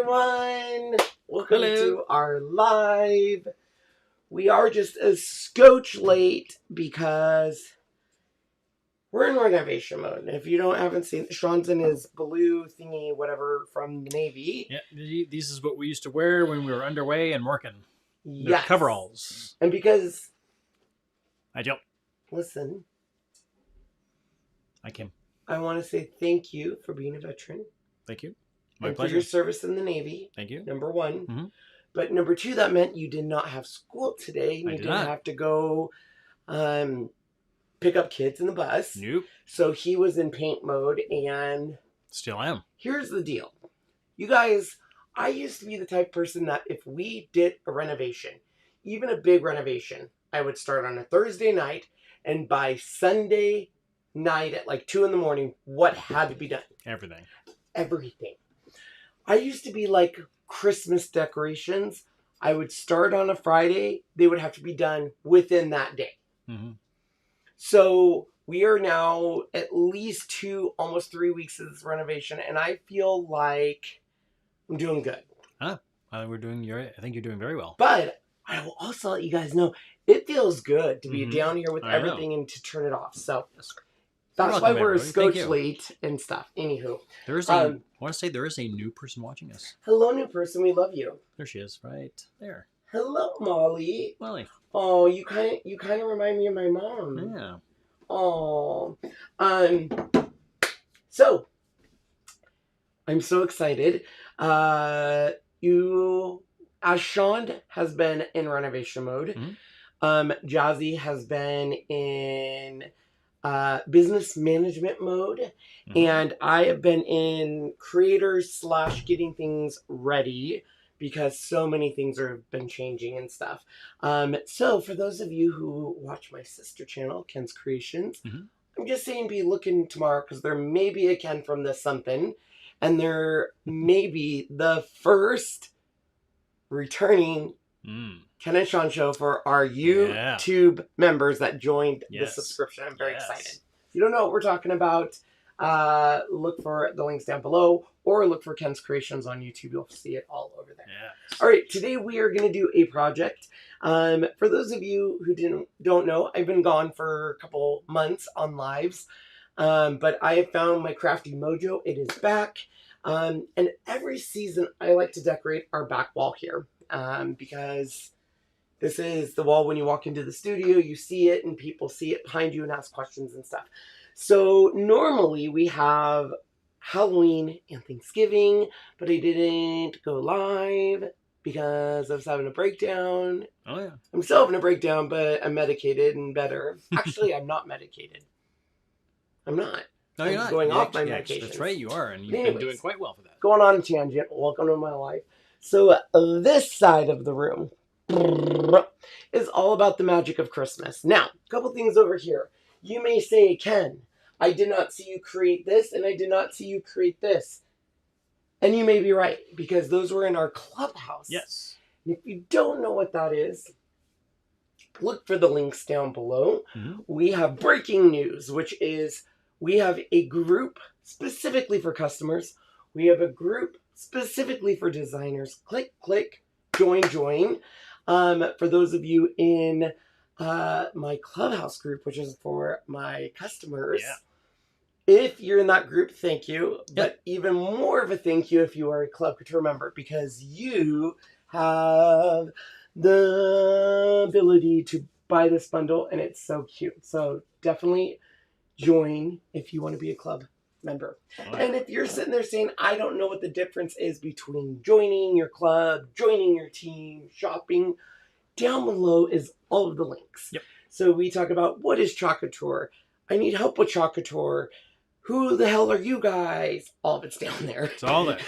everyone. Welcome Hello. to our live. We are just a scotch late because we're in renovation mode. And if you haven't seen, Sean's in his blue thingy, whatever, from the Navy. Yeah, these is what we used to wear when we were underway and working. They're Yes. coveralls. And because, I don't. listen, I came. I want to say thank you for being a veteran. Thank you. My and pleasure. for your service in the Navy. Thank you. Number one. Mm-hmm. But number two, that meant you did not have school today. You didn't have to go pick up kids in the bus. Nope. So he was in paint mode, and still am. Here's the deal. You guys, I used to be the type of person that if we did a renovation, even a big renovation, I would start on a Thursday night, and by Sunday night at like 2 a.m, what had to be done? Everything. Everything. I used to be like Christmas decorations. I would start on a Friday. They would have to be done within that day. Mm-hmm. So we are now at least 2, almost 3 weeks of this renovation, and I feel like I'm doing good. Huh? I think you're doing very well. But I will also let you guys know it feels good to be down here with everything and to turn it off. So that's why we're a scotch late and stuff. Anywho, I want to say there is a new person watching us. Hello, new person. We love you. There she is, right there. Hello, Molly. Molly. Oh, you kind of remind me of my mom. Yeah. Oh. So I'm so excited. As Sean has been in renovation mode. Mm-hmm. Jazzy has been in business management mode, mm-hmm. and I have been in creators / getting things ready because so many things have been changing and stuff. So for those of you who watch my sister channel, Ken's Creations, mm-hmm. I'm just saying be looking tomorrow because there may be a Ken from this something, and there may be the first returning Ken and Sean show for our YouTube members that joined the subscription. I'm very excited. If you don't know what we're talking about, look for the links down below or look for Ken's Creations on YouTube. You'll see it all over there. Yes. All right, today we are going to do a project. For those of you who don't know, I've been gone for a couple months on lives, but I have found my crafty mojo. It is back. And every season I like to decorate our back wall here because this is the wall when you walk into the studio, you see it and people see it behind you and ask questions and stuff. So normally we have Halloween and Thanksgiving, but I didn't go live because I was having a breakdown. Oh, yeah. I'm still having a breakdown, but I'm medicated and better. Actually, I'm not medicated. I'm not. No, you're not. Going off my medication. That's right, you are, and you've been doing quite well for that. Going on a tangent. Welcome to my life. So this side of the room is all about the magic of Christmas. Now, a couple things over here. You may say, Ken, I did not see you create this, and I did not see you create this. And you may be right, because those were in our clubhouse. Yes. And if you don't know what that is, look for the links down below. Mm-hmm. We have breaking news, which is we have a group specifically for customers. We have a group specifically for designers. Click, click, join, join. For those of you in my clubhouse group, which is for my customers. Yeah. If you're in that group, thank you. Yep. But even more of a thank you if you are a Club Couture member, because you have the ability to buy this bundle, and it's so cute. So definitely join if you want to be a club member. Right. And if you're sitting there saying, I don't know what the difference is between joining your club, joining your team, shopping, down below is all of the links. Yep. So we talk about what is Chalk Couture. I need help with Chalk Couture. Who the hell are you guys? All of it's down there. It's all there.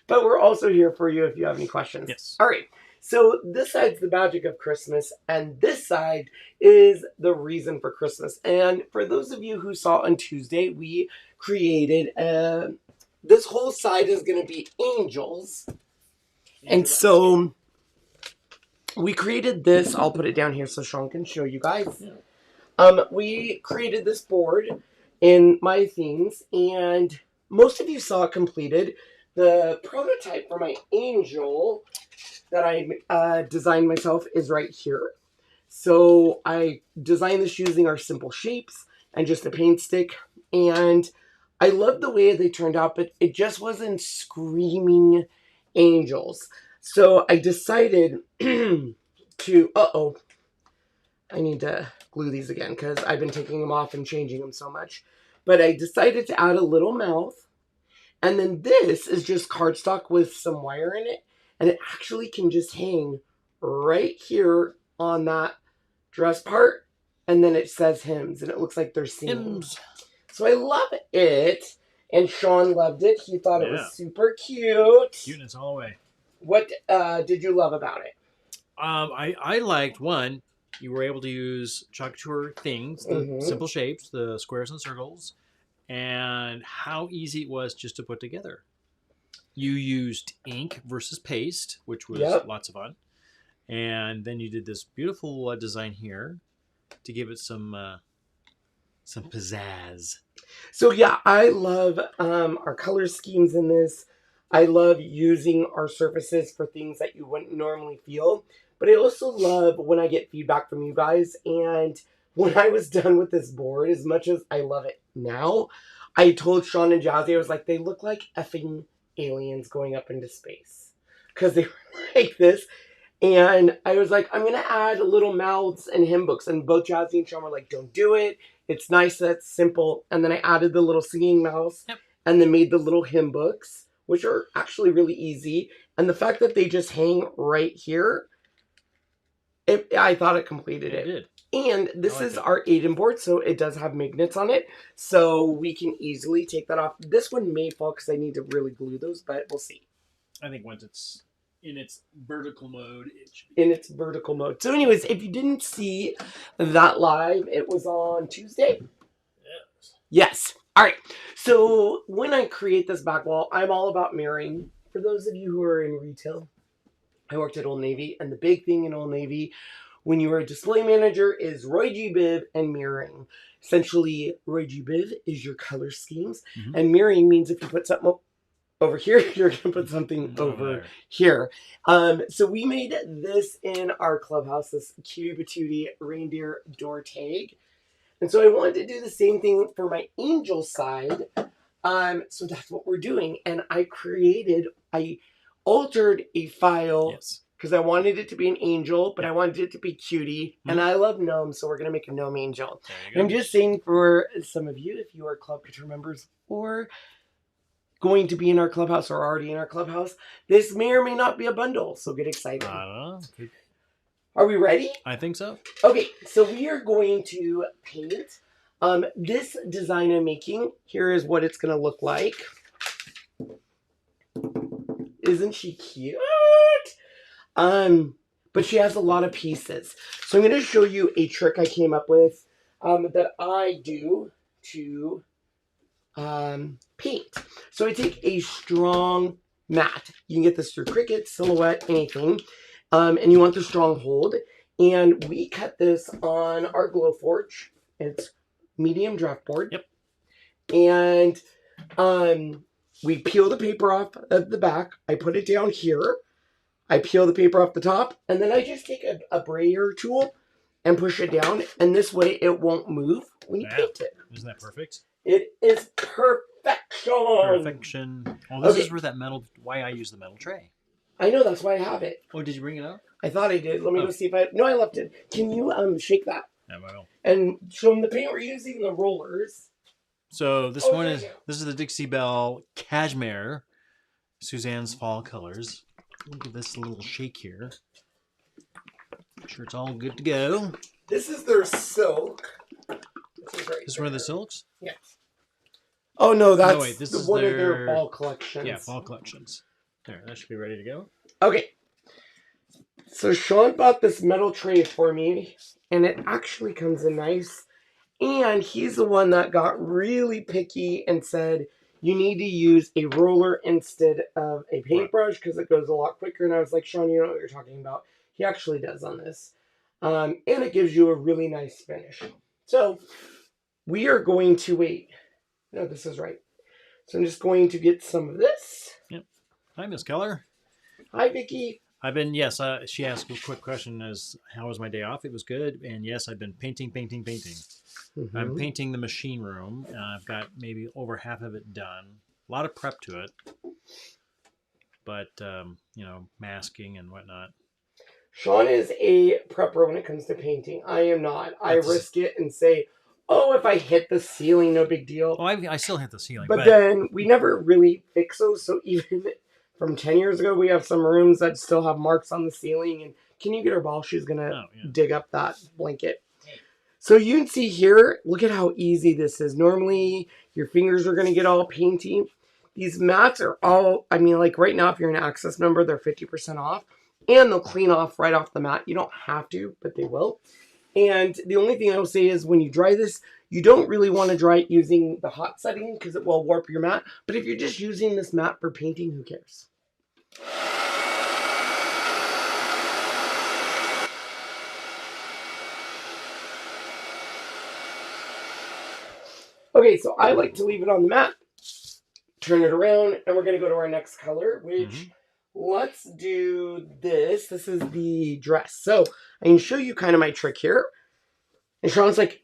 But we're also here for you if you have any questions. Yes. All right. So this side's the magic of Christmas, and this side is the reason for Christmas. And for those of you who saw on Tuesday, we created this whole side is going to be angels. And so we created this. I'll put it down here so Sean can show you guys. We created this board in my themes, and most of you saw it completed. the prototype for my angel that I designed myself is right here. So I designed this using our simple shapes and just a paint stick. And I love the way they turned out, but it just wasn't screaming angels. So I decided to, I need to glue these again because I've been taking them off and changing them so much. But I decided to add a little mouth. And then this is just cardstock with some wire in it. And it actually can just hang right here on that dress part. And then it says hymns. And it looks like they're singing. Hymns. So I love it. And Sean loved it. He thought it was super cute. Cuteness all the way. What did you love about it? I liked, one, you were able to use Couture things, the simple shapes, the squares and circles, and how easy it was just to put together. You used ink versus paste, which was lots of fun. And then you did this beautiful design here to give it some pizzazz. So yeah, I love our color schemes in this. I love using our surfaces for things that you wouldn't normally feel. But I also love when I get feedback from you guys. And when I was done with this board, as much as I love it now, I told Sean and Jazzy, I was like, they look like effing aliens going up into space. Because they were like this. And I was like, I'm going to add little mouths and hymn books. And both Jazzy and Sean were like, don't do it. It's nice, that's simple. And then I added the little singing mouths. And then made the little hymn books, which are actually really easy. And the fact that they just hang right here, I thought it completed it. It did. And this is our Aiden board, so it does have magnets on it. So we can easily take that off. This one may fall because I need to really glue those, but we'll see. I think once it's in its vertical mode, it should be. In its vertical mode. So anyways, if you didn't see that live, it was on Tuesday. Yes. All right. So when I create this back wall, I'm all about mirroring. For those of you who are in retail, I worked at Old Navy, and the big thing in Old Navy when you are a display manager is Roy G. Biv and mirroring. Essentially, Roy G. Biv is your color schemes, and mirroring means if you put something over here, you're going to put something over here. So we made this in our clubhouse, this Cutie Patootie reindeer door tag. And so I wanted to do the same thing for my angel side. So that's what we're doing. And I altered a file because I wanted it to be an angel, but I wanted it to be cutie. And I love Gnome, so we're going to make a Gnome angel. I'm just saying for some of you, if you are Club Couture members or going to be in our clubhouse or already in our clubhouse, this may or may not be a bundle. So get excited. Are we ready? I think so. Okay, so we are going to paint. This design I'm making, here is what it's going to look like. Isn't she cute? But she has a lot of pieces. So I'm going to show you a trick I came up with that I do to paint. So I take a strong mat. You can get this through Cricut, Silhouette, anything. And you want the strong hold. And we cut this on our Glowforge. It's medium draft board. And we peel the paper off of the back. I put it down here. I peel the paper off the top. And then I just take a brayer tool and push it down. And this way it won't move when you paint it. Isn't that perfect? It is perfection. Perfection. Well, this is where that metal, why I use the metal tray. I know, that's why I have it. Oh, did you bring it up? I thought I did. Let me go see if I left it. Can you shake that? Yeah, I will. And show them the paint we're using, the rollers. So this this is the Dixie Belle Cashmere, Suzanne's Fall Colors. We'll give this a little shake here. Make sure it's all good to go. This is their silk. This is one of the silks? Yes. Oh no, that's this is one of their fall collections. Yeah, fall collections. There, that should be ready to go. Okay. So Sean bought this metal tray for me, and it actually comes in nice. And he's the one that got really picky and said, you need to use a roller instead of a paintbrush because it goes a lot quicker. And I was like, Sean, you know what you're talking about. He actually does on this. And it gives you a really nice finish. So we are going to wait. No, this is right. So I'm just going to get some of this. Yep. Hi, Miss Keller. Hi, Vicki. I've been, yes, she asked a quick question as how was my day off? It was good. And yes, I've been painting. Mm-hmm. I'm painting the machine room. I've got maybe over half of it done. A lot of prep to it. But, masking and whatnot. Sean is a prepper when it comes to painting. I am not. I risk it and say, oh, if I hit the ceiling, no big deal. Oh, I still hit the ceiling. But then we never really fix those. So even from 10 years ago, we have some rooms that still have marks on the ceiling. And can you get her ball? She's going to dig up that blanket. So you can see here, look at how easy this is. Normally, your fingers are going to get all painty. These mats are all, like right now, if you're an Access member, they're 50% off. And they'll clean off right off the mat. You don't have to, but they will. And the only thing I will say is when you dry this, you don't really want to dry it using the hot setting because it will warp your mat. But if you're just using this mat for painting, who cares? Okay, so I like to leave it on the mat, turn it around, and we're going to go to our next color, which let's do this. This is the dress. So I can show you kind of my trick here. And Sean's like,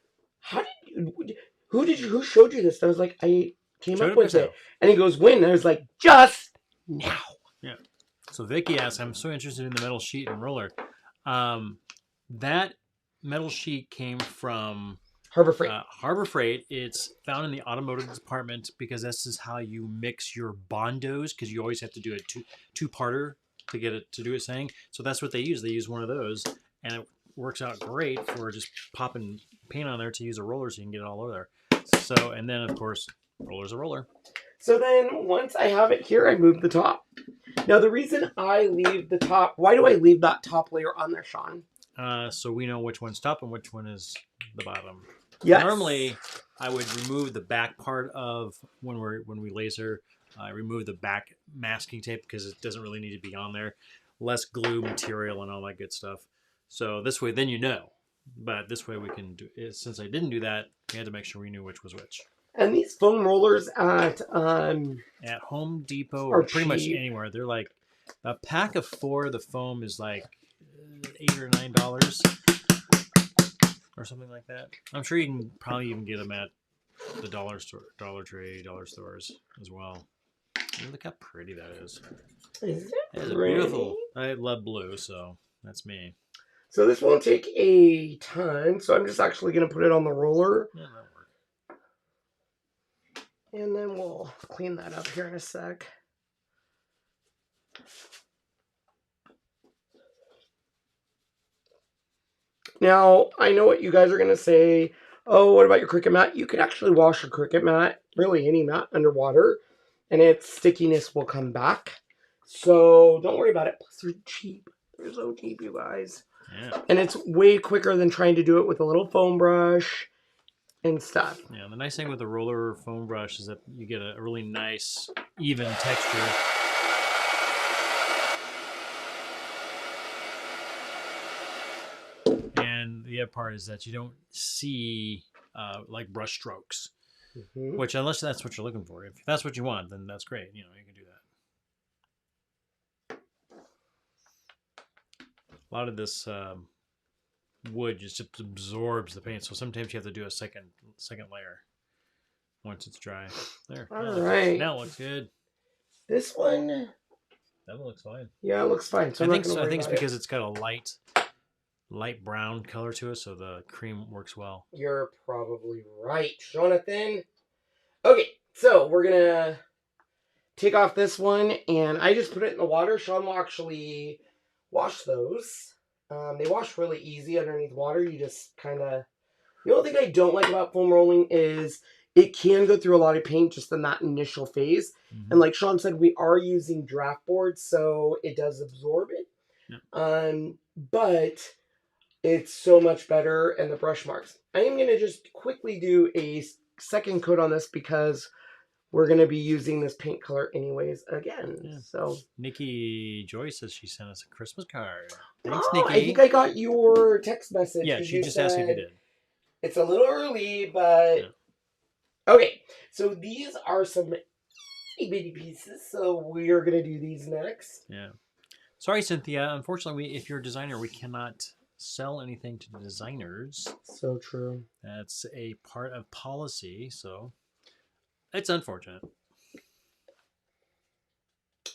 who showed you this? And I was like, I came up with it. And he goes, when? And I was like, just now. Yeah. So Vicky asks, I'm so interested in the metal sheet and roller. That metal sheet came from Harbor Freight. Harbor Freight. It's found in the automotive department because this is how you mix your Bondos, because you always have to do a two-parter to get it to do its thing. So that's what they use. They use one of those, and it works out great for just popping paint on there to use a roller so you can get it all over there. So, and then of course, roller's a roller. So then once I have it here, I move the top. Now the reason I leave the top, why do I leave that top layer on there, Sean? So we know which one's top and which one is the bottom. Yes. Normally, I would remove the back part of when we laser. I remove the back masking tape because it doesn't really need to be on there. Less glue material and all that good stuff. So this way, then you know. But this way we can do it. Since I didn't do that, we had to make sure we knew which was which. And these foam rollers at Home Depot or pretty much anywhere, they're like a pack of 4. The foam is like $8 or $9 or something like that. I'm sure you can probably even get them at the dollar store, Dollar Tree, dollar stores as well. Look how pretty that is. Is it It's beautiful. I love blue, so that's me. So this won't take a ton. So I'm just actually going to put it on the roller. Yeah, that'll work. And then we'll clean that up here in a sec. Now, I know what you guys are going to say. Oh, what about your Cricut mat? You could actually wash your Cricut mat, really any mat, underwater, and its stickiness will come back. So don't worry about it. Plus, they're cheap. They're so cheap, you guys. Yeah. And it's way quicker than trying to do it with a little foam brush and stuff. Yeah, the nice thing with the roller foam brush is that you get a really nice, even texture. And the other part is that you don't see like brush strokes, which unless that's what you're looking for. If that's what you want, then that's great. You can do that. A lot of this wood just absorbs the paint, so sometimes you have to do a second layer once it's dry. There. All right. Now it looks good. This one. That one looks fine. Yeah, it looks fine. So I think it's because it's got a light brown color to it, so the cream works well. You're probably right, Jonathan. Okay, so we're gonna take off this one, and I just put it in the water. Sean will actually wash those. They wash really easy underneath water. You just kind of... The only thing I don't like about foam rolling is it can go through a lot of paint just in that initial phase. And like Sean said, we are using draft boards, so it does absorb it. Yeah. But it's so much better, and the brush marks. I am going to just quickly do a second coat on this because we're going to be using this paint color anyways again. Yeah. So Nikki Joy says she sent us a Christmas card. Thanks, Nikki. I think I got your text message. Yeah, she just asked if you did. It's a little early, but... Yeah. Okay, so these are some itty bitty pieces. So we are going to do these next. Yeah. Sorry, Cynthia. Unfortunately, if you're a designer, we cannot sell anything to designers. So true. That's a part of policy, so it's unfortunate.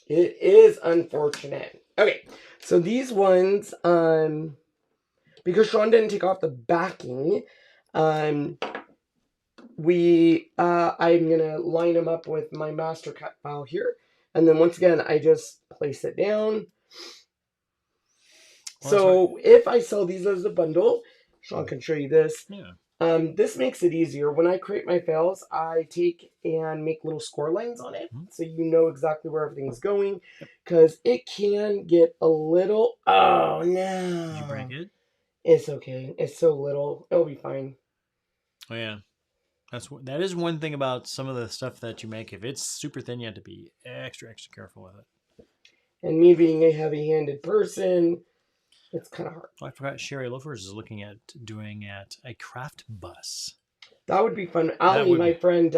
It is unfortunate. Okay, so these ones, because Sean didn't take off the backing, I'm gonna line them up with my master cut file here, and then once again I just place it down. Well, so if I sell these as a bundle, Sean can show you this. Yeah. This makes it easier. When I create my files, I take and make little score lines on it, so you know exactly where everything's going, because it can get a little... Oh, no. Did you break it? It's okay. It's so little. It'll be fine. Oh, yeah. That is one thing about some of the stuff that you make. If it's super thin, you have to be extra careful with it. And me being a heavy-handed person, it's kind of hard. Oh, I forgot Sherry Loafers is looking at doing a craft bus. That would be fun. Ali, my friend,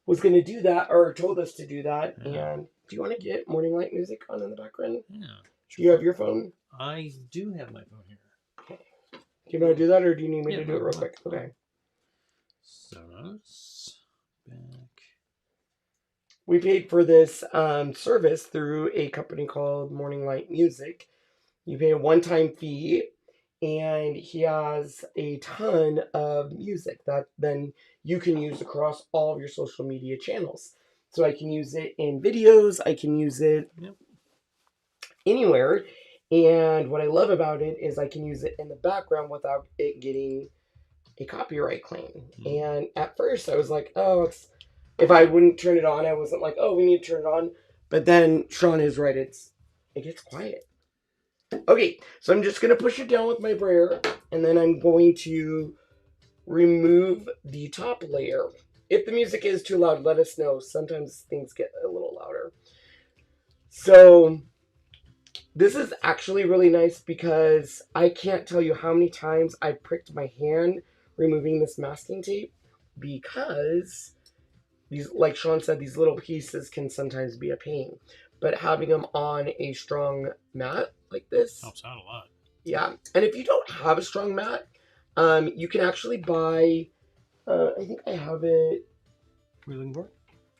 was going to do that, or told us to do that. Yeah. And do you want to get morning light music on in the background? Yeah. Do you have your phone? I do have my phone here. Okay. Do you want to do that, or do you need me to do it real quick? Okay. Sonos. Back. We paid for this service through a company called Morning Light Music. You pay a one-time fee, and he has a ton of music that then you can use across all of your social media channels. So I can use it in videos, I can use it anywhere, and what I love about it is I can use it in the background without it getting a copyright claim. And at first I was like, oh, if I wouldn't turn it on, I wasn't like, oh, we need to turn it on. But then Sean is right, it gets quiet. Okay, so I'm just going to push it down with my brayer, and then I'm going to remove the top layer. If the music is too loud, let us know. Sometimes things get a little louder. So this is actually really nice because I can't tell you how many times I pricked my hand removing this masking tape, because these, like Sean said, these little pieces can sometimes be a pain. But having them on a strong mat like this helps out a lot. Yeah, and if you don't have a strong mat, you can actually buy, I think I have it. What are you looking for?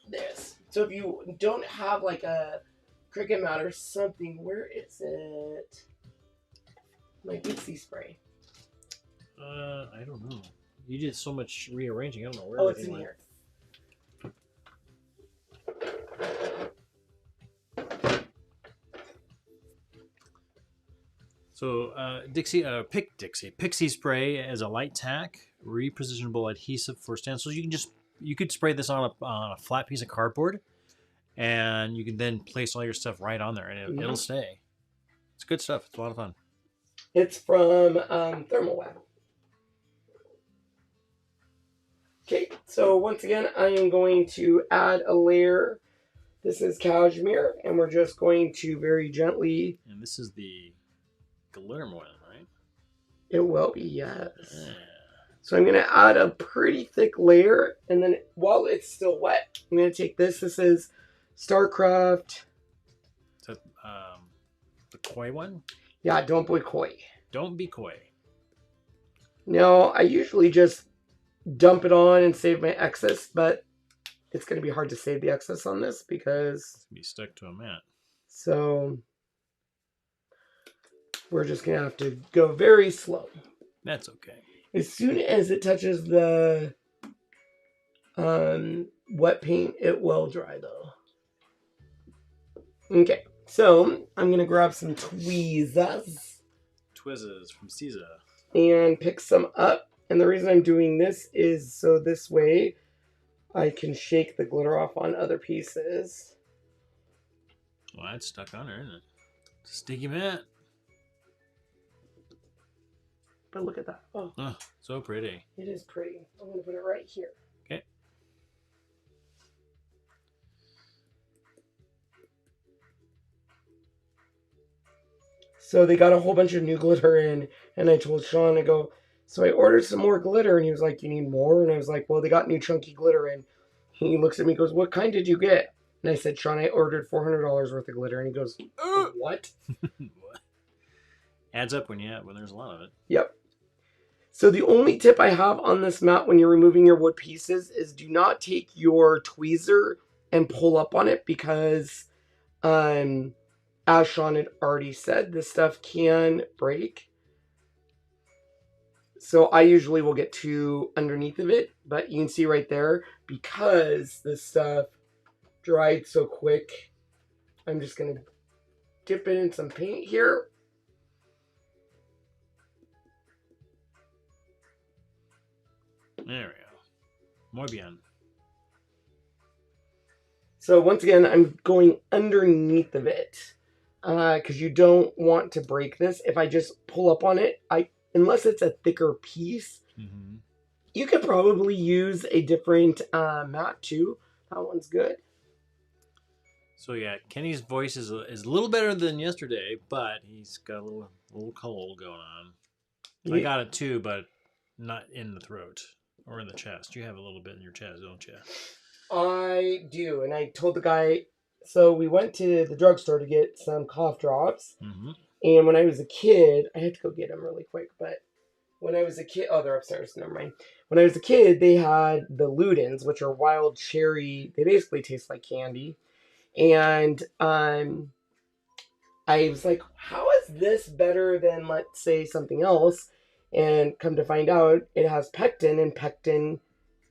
This. So if you don't have like a Cricut mat or something, where is it? My Dixie spray. I don't know. You did so much rearranging. I don't know where. Oh, it's in here. So Pixie spray as a light tack, repositionable adhesive for stencils. You could spray this on a flat piece of cardboard, and you can then place all your stuff right on there, and it'll stay. It's good stuff. It's a lot of fun. It's from Thermal Web. Okay, so once again, I am going to add a layer. This is cashmere, and we're just going to very gently. And this is the glitter one, right? It will be, yes. Yeah. So I'm going to add a pretty thick layer, and then while it's still wet, I'm going to take this. This is StarCraft. Is that the koi one? Yeah, don't be coy. Don't be coy. No, I usually just dump it on and save my excess, but it's going to be hard to save the excess on this because it's going to be stuck to a mat. So we're just going to have to go very slow. That's okay. As soon as it touches the wet paint, it will dry though. Okay, so I'm going to grab some tweezers. Twizzes from Caesar. And pick some up. And the reason I'm doing this is so this way I can shake the glitter off on other pieces. Well, that's stuck on there, isn't it? It's a sticky mat. But look at that. Oh, so pretty. It is pretty. I'm going to put it right here. Okay. So they got a whole bunch of new glitter in, and I told Sean, I go, so I ordered some more glitter, and he was like, you need more? And I was like, well, they got new chunky glitter in. He looks at me and goes, what kind did you get? And I said, Sean, I ordered $400 worth of glitter. And he goes, what? Adds up when there's a lot of it. Yep. So the only tip I have on this mat when you're removing your wood pieces is do not take your tweezer and pull up on it because, as Sean had already said, this stuff can break. So I usually will get to underneath of it, but you can see right there, because this stuff dried so quick, I'm just going to dip it in some paint here. There we go. Muy bien. So once again, I'm going underneath of it because you don't want to break this. If I just pull up on it, unless it's a thicker piece, you could probably use a different mat too. That one's good. So yeah, Kenny's voice is a little better than yesterday, but he's got a little cold going on. Yeah. I got it too, but not in the throat or in the chest. You have a little bit in your chest, don't you? I do, and I told the guy. So we went to the drugstore to get some cough drops, and when I was a kid, I had to go get them really quick. But when I was a kid, they're upstairs. Never mind. When I was a kid, they had the Ludens, which are wild cherry. They basically taste like candy. And I was like, how is this better than, let's say, something else? And come to find out, it has pectin, and pectin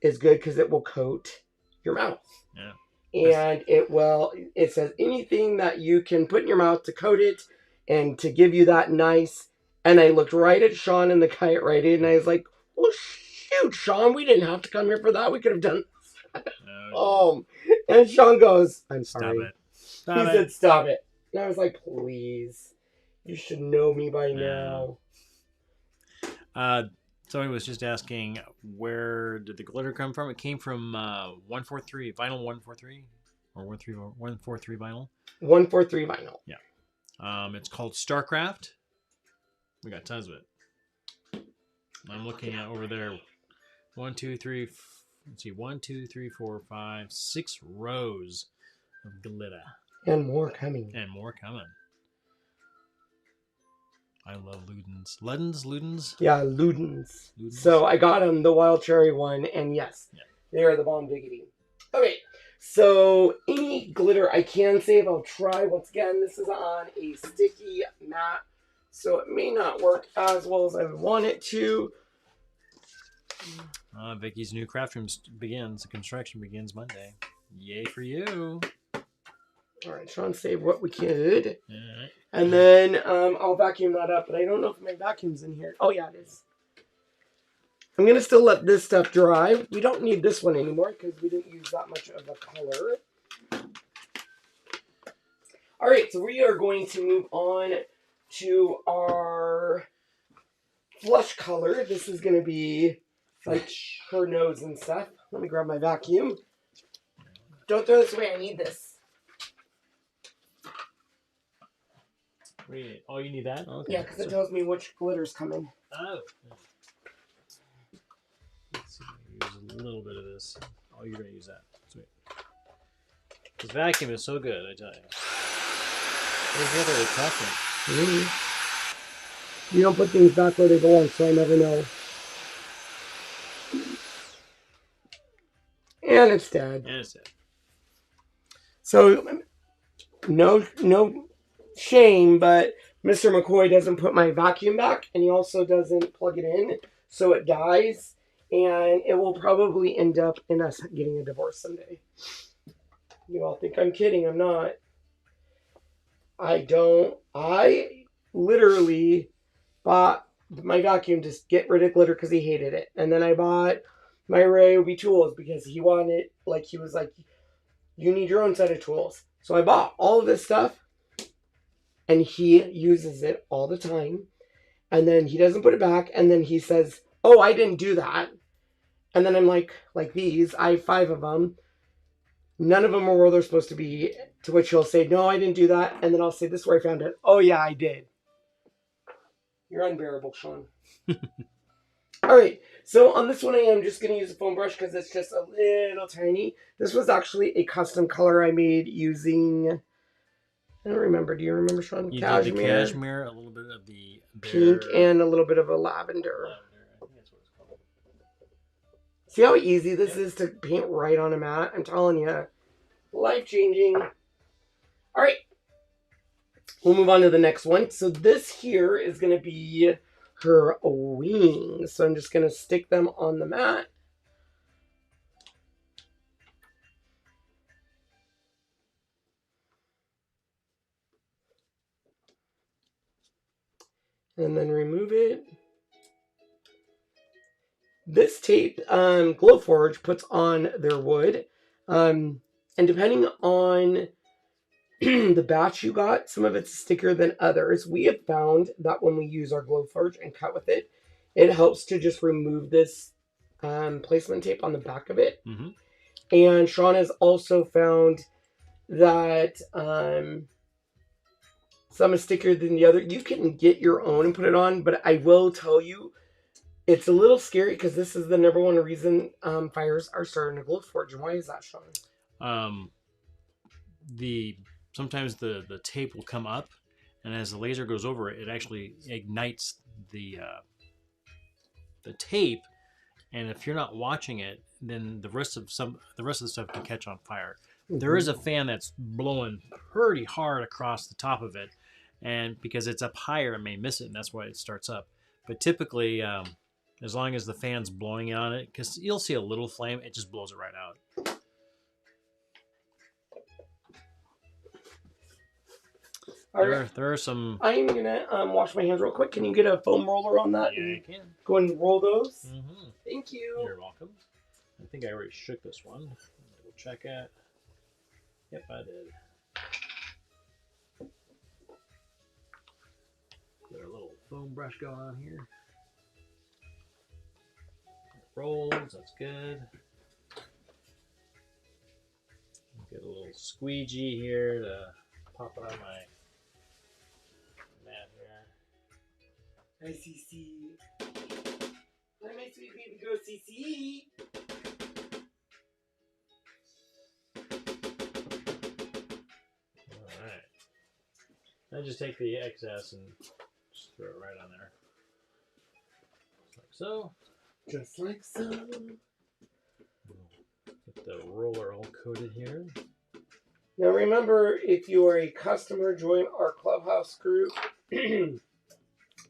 is good because it will coat your mouth. Yeah. And it says anything that you can put in your mouth to coat it and to give you that nice. And I looked right at Sean and the guy at Rite Aid, and I was like, well, shoot, Sean, we didn't have to come here for that. We could have done and Sean goes, I'm sorry. Stop it. He said, stop it. And I was like, please, you should know me by now. Somebody was just asking, where did the glitter come from? It came from 143, vinyl 143, or 143 vinyl? 143 vinyl. Yeah. It's called StarCraft. We got tons of it. I'm looking at over there. 1, 2, 3, let's see, 1, 2, 3, 4, 5, 6 rows of glitter. And more coming. I love Ludens. Ludens? Yeah, Ludens. So I got them, the wild cherry one, and yes, they are the bomb diggity. Okay, so any glitter I can save, I'll try. Once again, this is on a sticky mat, so it may not work as well as I would want it to. Vicky's new craft room begins. The construction begins Monday. Yay for you. All right, Sean, save what we could. All right. And then I'll vacuum that up, but I don't know if my vacuum's in here. Oh, yeah, it is. I'm going to still let this stuff dry. We don't need this one anymore because we didn't use that much of a color. All right, so we are going to move on to our flush color. This is going to be like her nose and stuff. Let me grab my vacuum. Don't throw this away. I need this. Oh, you need that? Okay. Yeah, because it tells me which glitter's coming. Oh. Let's see, use a little bit of this. Oh, you're going to use that. Sweet. This vacuum is so good, I tell you. Where's the other attachment? Really? You don't put things back where they belong, so I never know. And it's dead. So, no shame, but Mr. McCoy doesn't put my vacuum back, and he also doesn't plug it in, so it dies, and it will probably end up in us getting a divorce someday. You all think I'm kidding. I'm not. I literally bought my vacuum to get rid of glitter because he hated it, and then I bought my Ryobi tools because he wanted, he was like, you need your own set of tools. So I bought all of this stuff, and he uses it all the time. And then he doesn't put it back. And then he says, oh, I didn't do that. And then I'm like these. I have 5 of them. None of them are where they're supposed to be. To which he'll say, no, I didn't do that. And then I'll say, this is where I found it. Oh, yeah, I did. You're unbearable, Sean. All right. So on this one, I am just going to use a foam brush because it's just a little tiny. This was actually a custom color I made using, I don't remember. Do you remember, Sean? You Cashmere. did the cashmere, a little bit of the pink, and a little bit of a lavender. I think that's what it's called. See how easy this is to paint right on a mat? I'm telling you. Life-changing. All right. We'll move on to the next one. So this here is going to be her wings. So I'm just going to stick them on the mat. And then remove it. This tape, Glowforge puts on their wood. And depending on the batch you got, some of it's stickier than others. We have found that when we use our Glowforge and cut with it, it helps to just remove this placement tape on the back of it. Mm-hmm. And Sean has also found that some is stickier than the other. You can get your own and put it on, but I will tell you, it's a little scary because this is the number one reason fires are starting to Glowforge. And why is that, Sean? Sometimes the tape will come up, and as the laser goes over it, it actually ignites the tape, and if you're not watching it, then the rest of the stuff can catch on fire. Mm-hmm. There is a fan that's blowing pretty hard across the top of it, and because it's up higher, it may miss it, and that's why it starts up. But typically, as long as the fan's blowing on it, because you'll see a little flame, it just blows it right out. There are some... I'm going to wash my hands real quick. Can you get a foam roller on that? Yeah, I can. Go and roll those. Mm-hmm. Thank you. You're welcome. I think I already shook this one. We'll check it. Yep, I did. Get our little foam brush going on here. It rolls, that's good. Get a little squeegee here to pop it on my mat here. Hi, Cece. Hi, my sweet baby girl, Cece. Alright. Then just take the excess and just throw it right on there. Just like so. Just like so. Get the roller all coated here. Now remember, if you are a customer, join our Clubhouse group.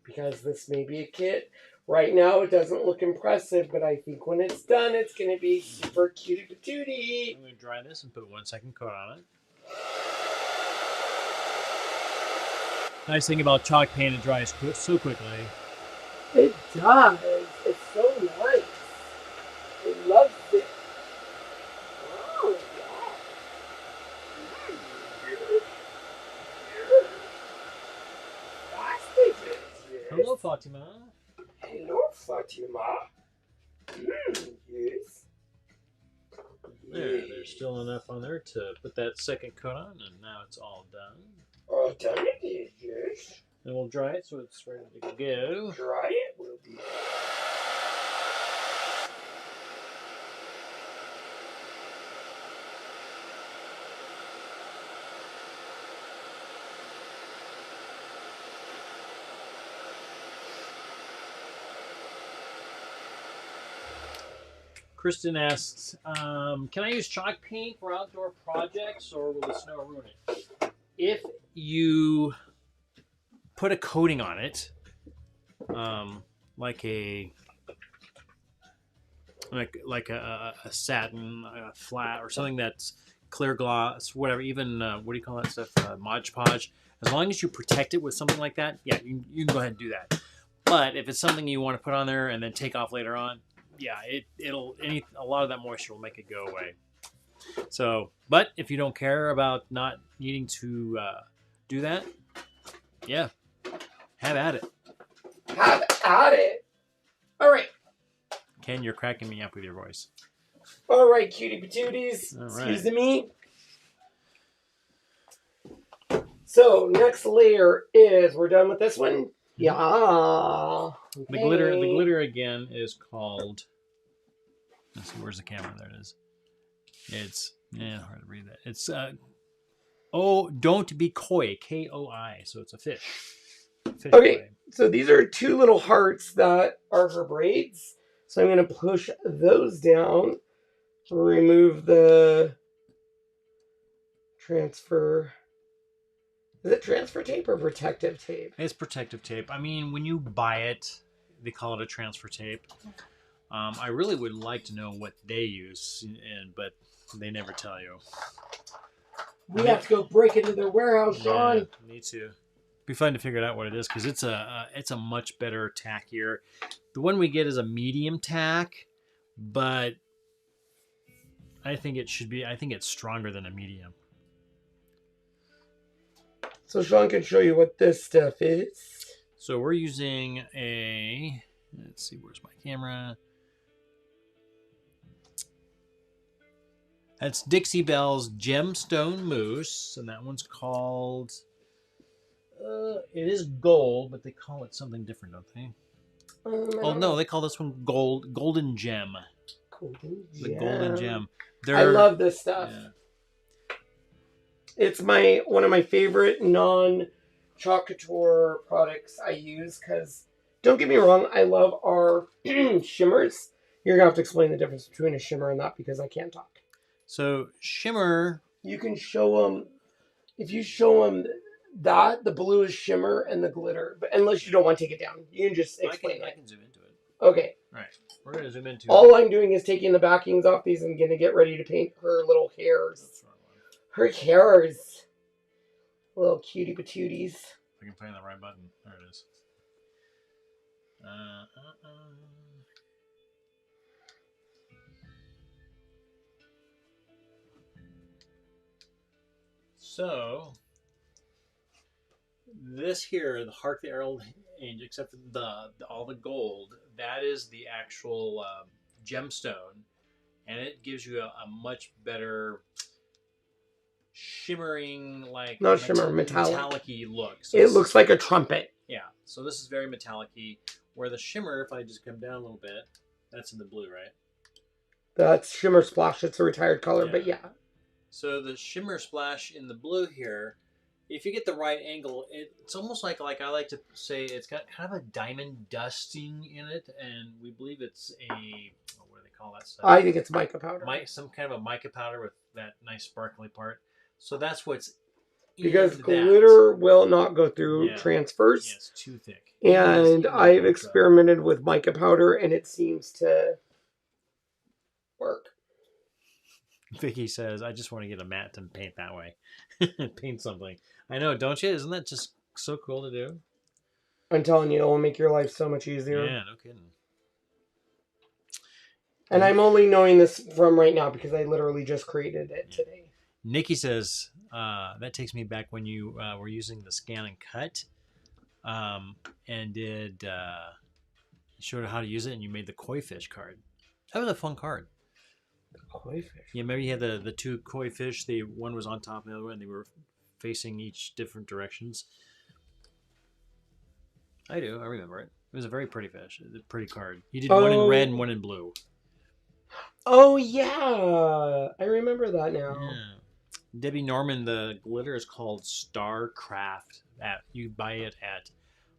Because this may be a kit. Right now it doesn't look impressive, but I think when it's done, it's going to be super cutie patootie. I'm going to dry this and put 1 second coat on it. Nice thing about chalk paint, it dries so quickly. It does. It's so nice. It loves it. Oh, yeah. Hello, Fatima. Hello, Fatima. Yes. There's still enough on there to put that second coat on, and now it's all done. All done it is, yes. And we'll dry it so it's ready to go. Dry it will be. Kristen asks, can I use chalk paint for outdoor projects, or will the snow ruin it? If you put a coating on it, like a satin, a flat, or something that's clear gloss, whatever, even, what do you call that stuff, Mod Podge, as long as you protect it with something like that, yeah, you can go ahead and do that. But if it's something you want to put on there and then take off later on, yeah, a lot of that moisture will make it go away. So, but if you don't care about not needing to do that, yeah, have at it. Have at it. All right. Ken, you're cracking me up with your voice. All right, cutie patooties. All right. Excuse me. So, next layer is, we're done with this one. Yeah. Okay. The glitter again is called. Let's see, where's the camera? There it is. It's hard to read that. It's don't be koi, KOI. So it's a fish. Fish Okay, koi. so these are two little hearts that are her braids. So I'm going to push those down, remove the transfer. Is it transfer tape or protective tape? It's protective tape. I mean, when you buy it, they call it a transfer tape. I really would like to know what they use, but they never tell you. We have to go break into their warehouse, Sean. Yeah, need to. Be fun to figure out what it is because it's a much better tack here. The one we get is a medium tack, but I think it should be. I think it's stronger than a medium. So Sean can show you what this stuff is. So we're using a. Let's see, where's my camera? That's Dixie Belle's Gemstone Mousse, and that one's called. It is gold, but they call it something different, don't they? Oh no, they call this one golden gem. Golden gem. The golden gem. I love this stuff. Yeah. It's one of my favorite non-Chalk Couture products I use because, don't get me wrong, I love our shimmers. You're going to have to explain the difference between a shimmer and that because I can't talk. So, shimmer... You can show them, if you show them that, the blue is shimmer and the glitter. But unless you don't want to take it down. You can just explain I can zoom into it. Okay. All right. We're going to zoom into All I'm doing is taking the backings off these and going to get ready to paint her little hairs. Her hairs. Little cutie patooties. If I can find the right button. There it is. So, this here, the Hark the Herald Angel, except for all the gold, that is the actual gemstone, and it gives you a much better shimmering, metallic-y look. So it looks like a trumpet. Yeah, so this is very metallic-y, where the shimmer, if I just come down a little bit, that's in the blue, right? That's Shimmer Splash. It's a retired color, but yeah. So the Shimmer Splash in the blue here, if you get the right angle, it's almost like I like to say it's got kind of a diamond dusting in it, and we believe it's what do they call that stuff? I think it's mica powder. Some kind of a mica powder with that nice sparkly part. So that's what's because glitter will not go through transfers. Yeah, it's too thick. And I've experimented with mica powder, and it seems to work. Vicky says, I just want to get a mat to paint that way. Paint something. I know, don't you? Isn't that just so cool to do? I'm telling you, it will make your life so much easier. Yeah, no kidding. And I'm only knowing this from right now because I literally just created it today. Nikki says, that takes me back when you were using the scan and cut and showed her how to use it, and you made the koi fish card. That was a fun card. Koi fish. Yeah, maybe you had the two koi fish. One was on top of the other one, and they were facing each different directions. I do. I remember it. It was a very pretty fish. A pretty card. You did one in red and one in blue. Oh, yeah. I remember that now. Yeah. Debbie Norman, the glitter is called Starcraft. You buy it at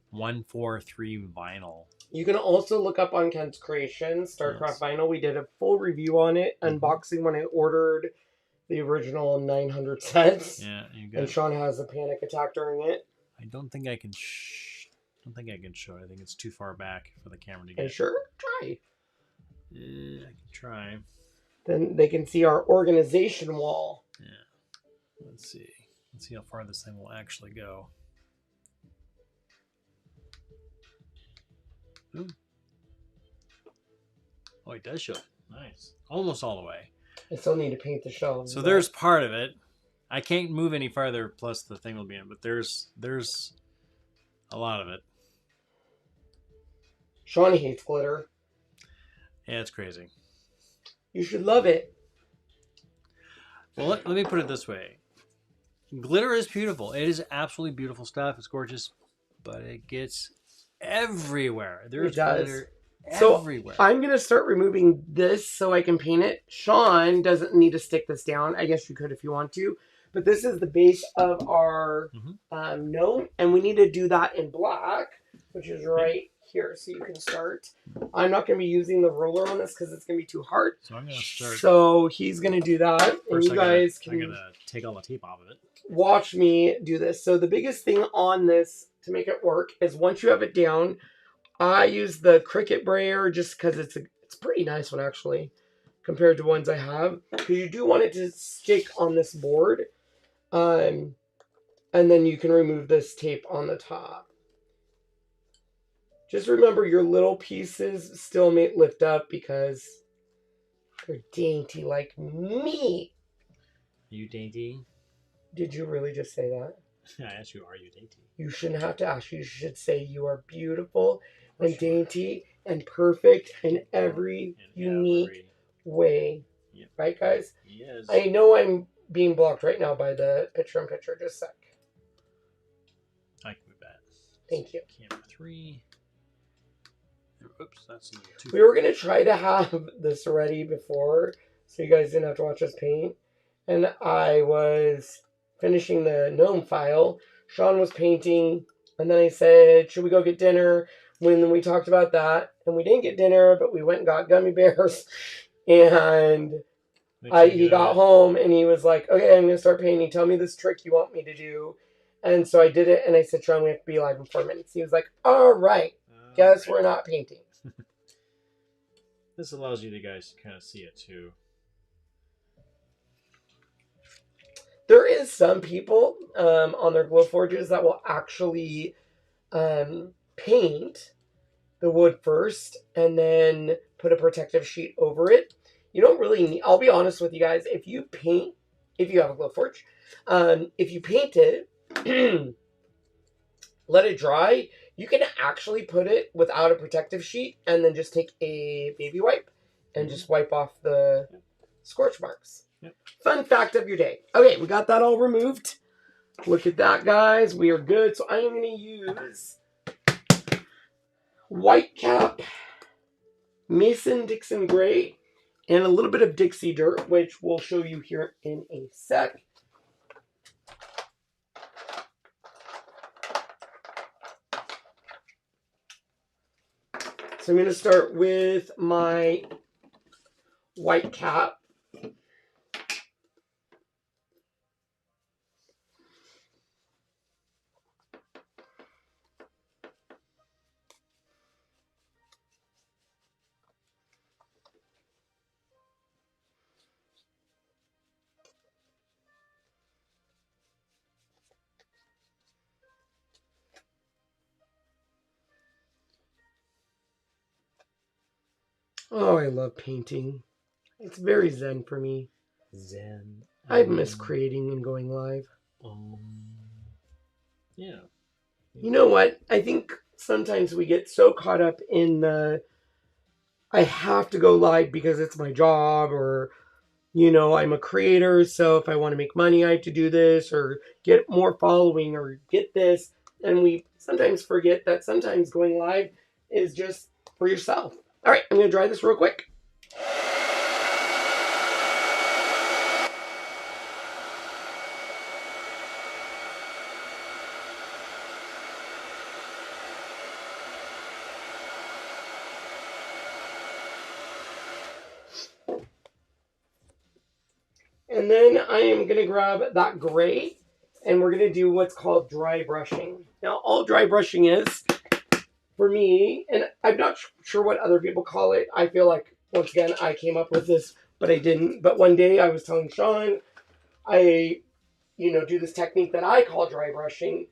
143 Vinyl. You can also look up on Kent's Creations, Starcraft Vinyl. We did a full review on it, unboxing when I ordered the original 900 sets. Yeah, you got and Sean has a panic attack during it. I don't think I can show it. I think it's too far back for the camera to get. Are you sure? Try. I can try. Then they can see our organization wall. Yeah. Let's see how far this thing will actually go. Ooh. Oh, it does show it. Nice. Almost all the way. I still need to paint the shelves. So there's part of it. I can't move any farther, plus the thing will be in, but there's a lot of it. Sean hates glitter. Yeah, it's crazy. You should love it. Well, let me put it this way. Glitter is beautiful. It is absolutely beautiful stuff. It's gorgeous, but it gets everywhere. There's It does. glitter So everywhere. I'm going to start removing this so I can paint it. Sean doesn't need to stick this down. I guess you could if you want to. But this is the base of our gnome. And we need to do that in black, which is right here. So you can start. I'm not going to be using the roller on this because it's going to be too hard. So I'm going to start. So he's going to do that. And you guys I'm going to take all the tape off of it. Watch me do this. So the biggest thing on this to make it work is once you have it down, I use the Cricut brayer just because it's a pretty nice one actually compared to ones I have, because you do want it to stick on this board, and then you can remove this tape on the top. Just remember your little pieces still may lift up because they're dainty like me. Are you dainty? Did you really just say that? I asked you, are you dainty? You shouldn't have to ask. You should say you are beautiful and dainty and perfect in every unique way. Yep. Right, guys? Yes. I know I'm being blocked right now by the picture-in-picture. Just a sec. I can move that. Thank you. Camera 3. Oops, that's a little too. We were going to try to have this ready before so you guys didn't have to watch us paint. And I was finishing the gnome file. Sean was painting. And then I said, should we go get dinner? When we talked about that. And we didn't get dinner, but we went and got gummy bears. And he got home and he was like, okay, I'm going to start painting. Tell me this trick you want me to do. And so I did it. And I said, Sean, we have to be live in 4 minutes. He was like, all right. Guess we're not painting. This allows you guys to kind of see it too. There is some people on their Glowforges that will actually paint the wood first and then put a protective sheet over it. You don't really need, I'll be honest with you guys, if you have a Glowforge, if you paint it, let it dry, you can actually put it without a protective sheet and then just take a baby wipe and just wipe off the scorch marks. Yep. Fun fact of your day. Okay, we got that all removed. Look at that, guys. We are good. So I am going to use White Cap, Mason-Dixon Gray, and a little bit of Dixie Dirt, which we'll show you here in a sec. So I'm going to start with my White Cap. Oh, I love painting. It's very zen for me. Zen. I miss creating and going live. Yeah. You know what? I think sometimes we get so caught up in the I have to go live because it's my job, or, you know, I'm a creator, so if I want to make money, I have to do this, or get more following, or get this. And we sometimes forget that sometimes going live is just for yourself. All right, I'm going to dry this real quick. And then I am going to grab that gray, and we're going to do what's called dry brushing. Now, all dry brushing is, for me, and I'm not sure what other people call it. I feel like, once again, I came up with this, but I didn't. But one day I was telling Sean, I, do this technique that I call dry brushing.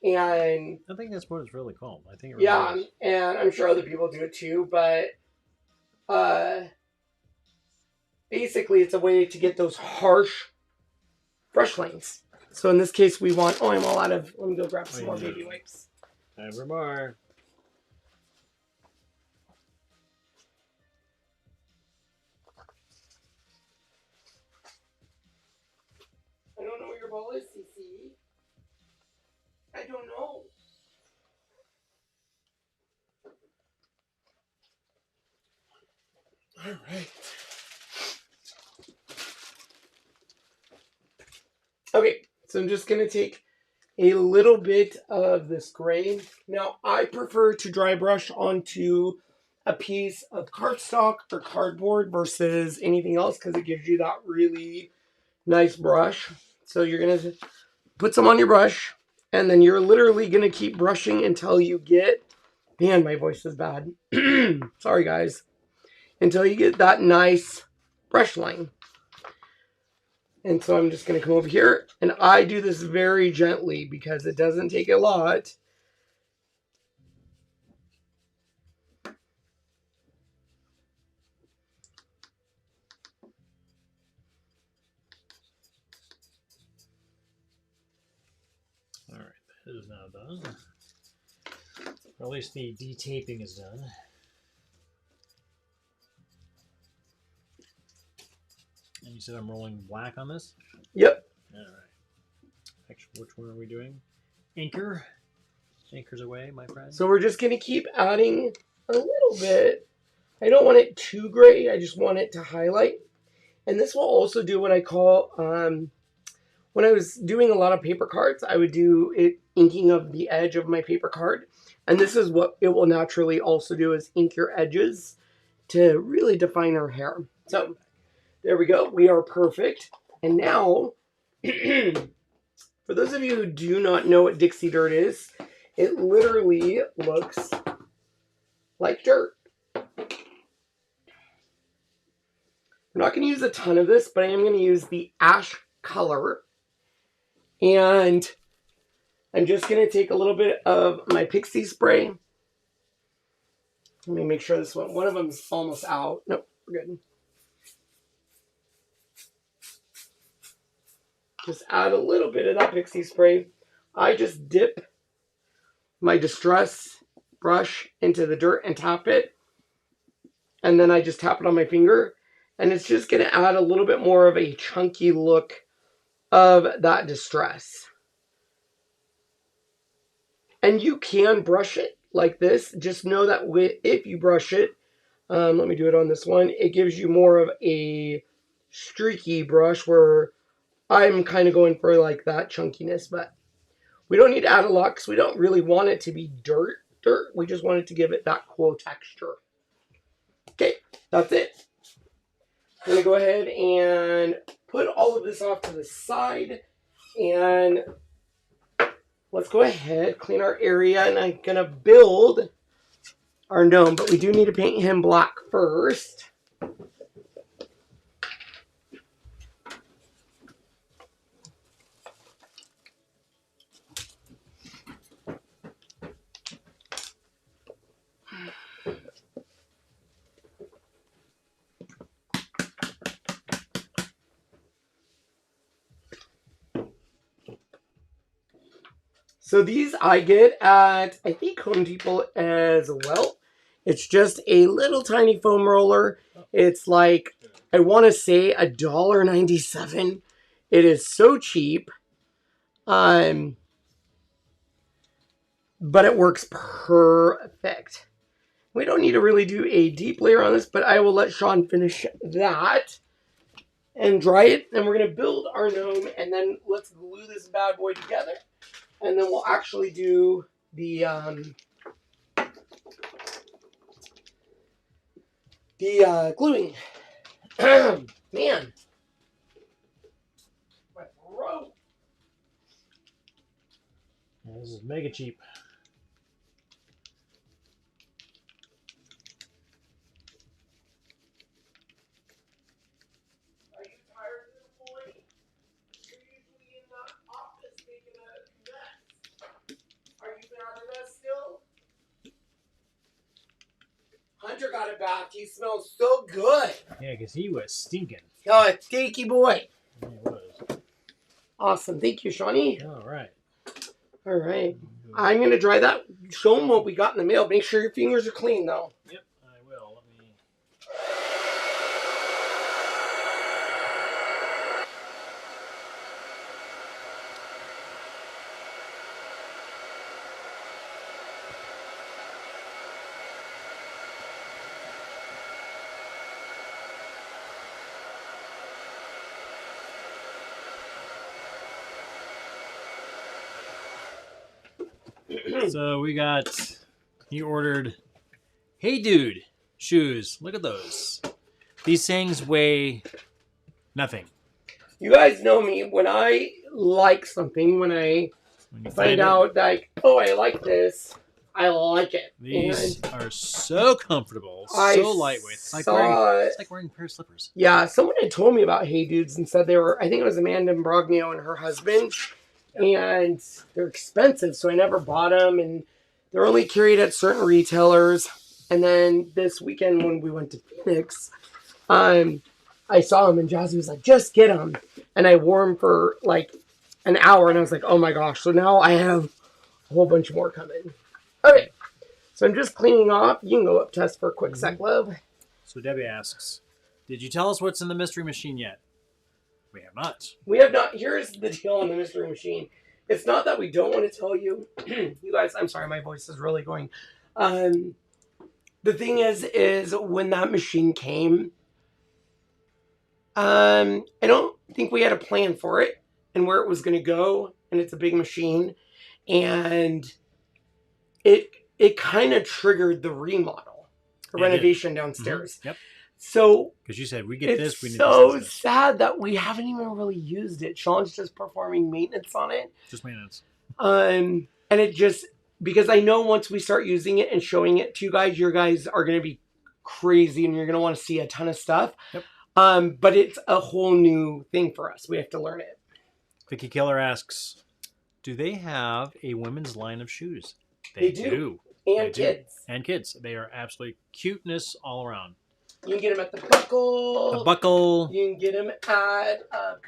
And I think that's what it's really called. I think it really is. And I'm sure other people do it too, but basically it's a way to get those harsh brush lines. So in this case we want, I'm all out of, let me go grab some more baby wipes. Ever more. I don't know where your ball is, CC. I don't know. Okay, so I'm just going to take a little bit of this gray. Now, I prefer to dry brush onto a piece of cardstock or cardboard versus anything else because it gives you that really nice brush. So you're going to put some on your brush, and then you're literally going to keep brushing until you get, man, my voice is bad. Sorry, guys. Until you get that nice brush line. And so I'm just going to come over here, and I do this very gently because it doesn't take a lot. All right, that is now done. Or at least the detaping is done. And you said I'm rolling black on this? Yep. All right. Actually, which one are we doing? Anchor. Anchors away, my friend. So we're just going to keep adding a little bit. I don't want it too gray. I just want it to highlight. And this will also do what I call, when I was doing a lot of paper cards, I would do it inking of the edge of my paper card. And this is what it will naturally also do, is ink your edges to really define our hair. So there we go. We are perfect. And now, for those of you who do not know what Dixie dirt is, it literally looks like dirt. I'm not going to use a ton of this, but I am going to use the ash color. And I'm just going to take a little bit of my pixie spray. Let me make sure this one of them's almost out. Nope, we're good. Just add a little bit of that pixie spray. I just dip my distress brush into the dirt and tap it. And then I just tap it on my finger. And it's just going to add a little bit more of a chunky look of that distress. And you can brush it like this. Just know that if you brush it, let me do it on this one, it gives you more of a streaky brush where I'm kind of going for like that chunkiness. But we don't need to add a lot because we don't really want it to be dirt. We just want it to give it that cool texture. Okay, that's it. I'm going to go ahead and put all of this off to the side. And let's go ahead, clean our area. And I'm going to build our gnome. But we do need to paint him black first. So these I get at, I think, Home Depot as well. It's just a little tiny foam roller. It's like, I want to say $1.97. It is so cheap. But it works perfect. We don't need to really do a deep layer on this, but I will let Sean finish that and dry it. And we're going to build our gnome, and then let's glue this bad boy together. And then we'll actually do the gluing. Man. My throat. Yeah, this is mega cheap. Are you tired, little boy? You're usually in the office making a mess. Are you mad at us still? Hunter got a bath. He smells so good. Yeah, because he was stinking. Oh, stinky boy. Yeah, he was. Awesome. Thank you, Shawnee. All right. All right. I'm going to dry that. Show them what we got in the mail. Make sure your fingers are clean, though. Yep, I will. Let me... So we got, he ordered Hey Dude shoes. Look at those. These things weigh nothing. You guys know me. When I like something, when I find out, like, oh, I like this, I like it. These are so comfortable, so lightweight. It's like wearing a pair of slippers. Yeah, someone had told me about Hey Dudes and said they were, I think it was Amanda Imbrogno and her husband, and they're expensive, so I never bought them, and they're only carried at certain retailers. And then this weekend when we went to Phoenix, I saw them, and Jazzy was like, just get them. And I wore them for like an hour, and I was like, oh my gosh. So now I have a whole bunch more coming. Okay, so I'm just cleaning off. You can go up, Tess, for a quick sec, love. So Debbie asks, did you tell us what's in the mystery machine yet? We have not. We have not. Here's the deal on the mystery machine. It's not that we don't want to tell you. You guys, I'm sorry, my voice is really going. The thing is when that machine came, I don't think we had a plan for it and where it was going to go. And it's a big machine. And it kind of triggered the remodel, the renovation downstairs. Mm-hmm. Yep. So, because you said we get this, we need so this. sad that we haven't even really used it. Sean's just performing maintenance on it. Just maintenance. And it just, because I know once we start using it and showing it to you guys are going to be crazy and you're going to want to see a ton of stuff. Yep. But it's a whole new thing for us. We have to learn it. Vicky Keller asks, do they have a women's line of shoes? They do. And kids. And kids. They are absolutely cuteness all around. You can get them at the Buckle. The Buckle. You can get them at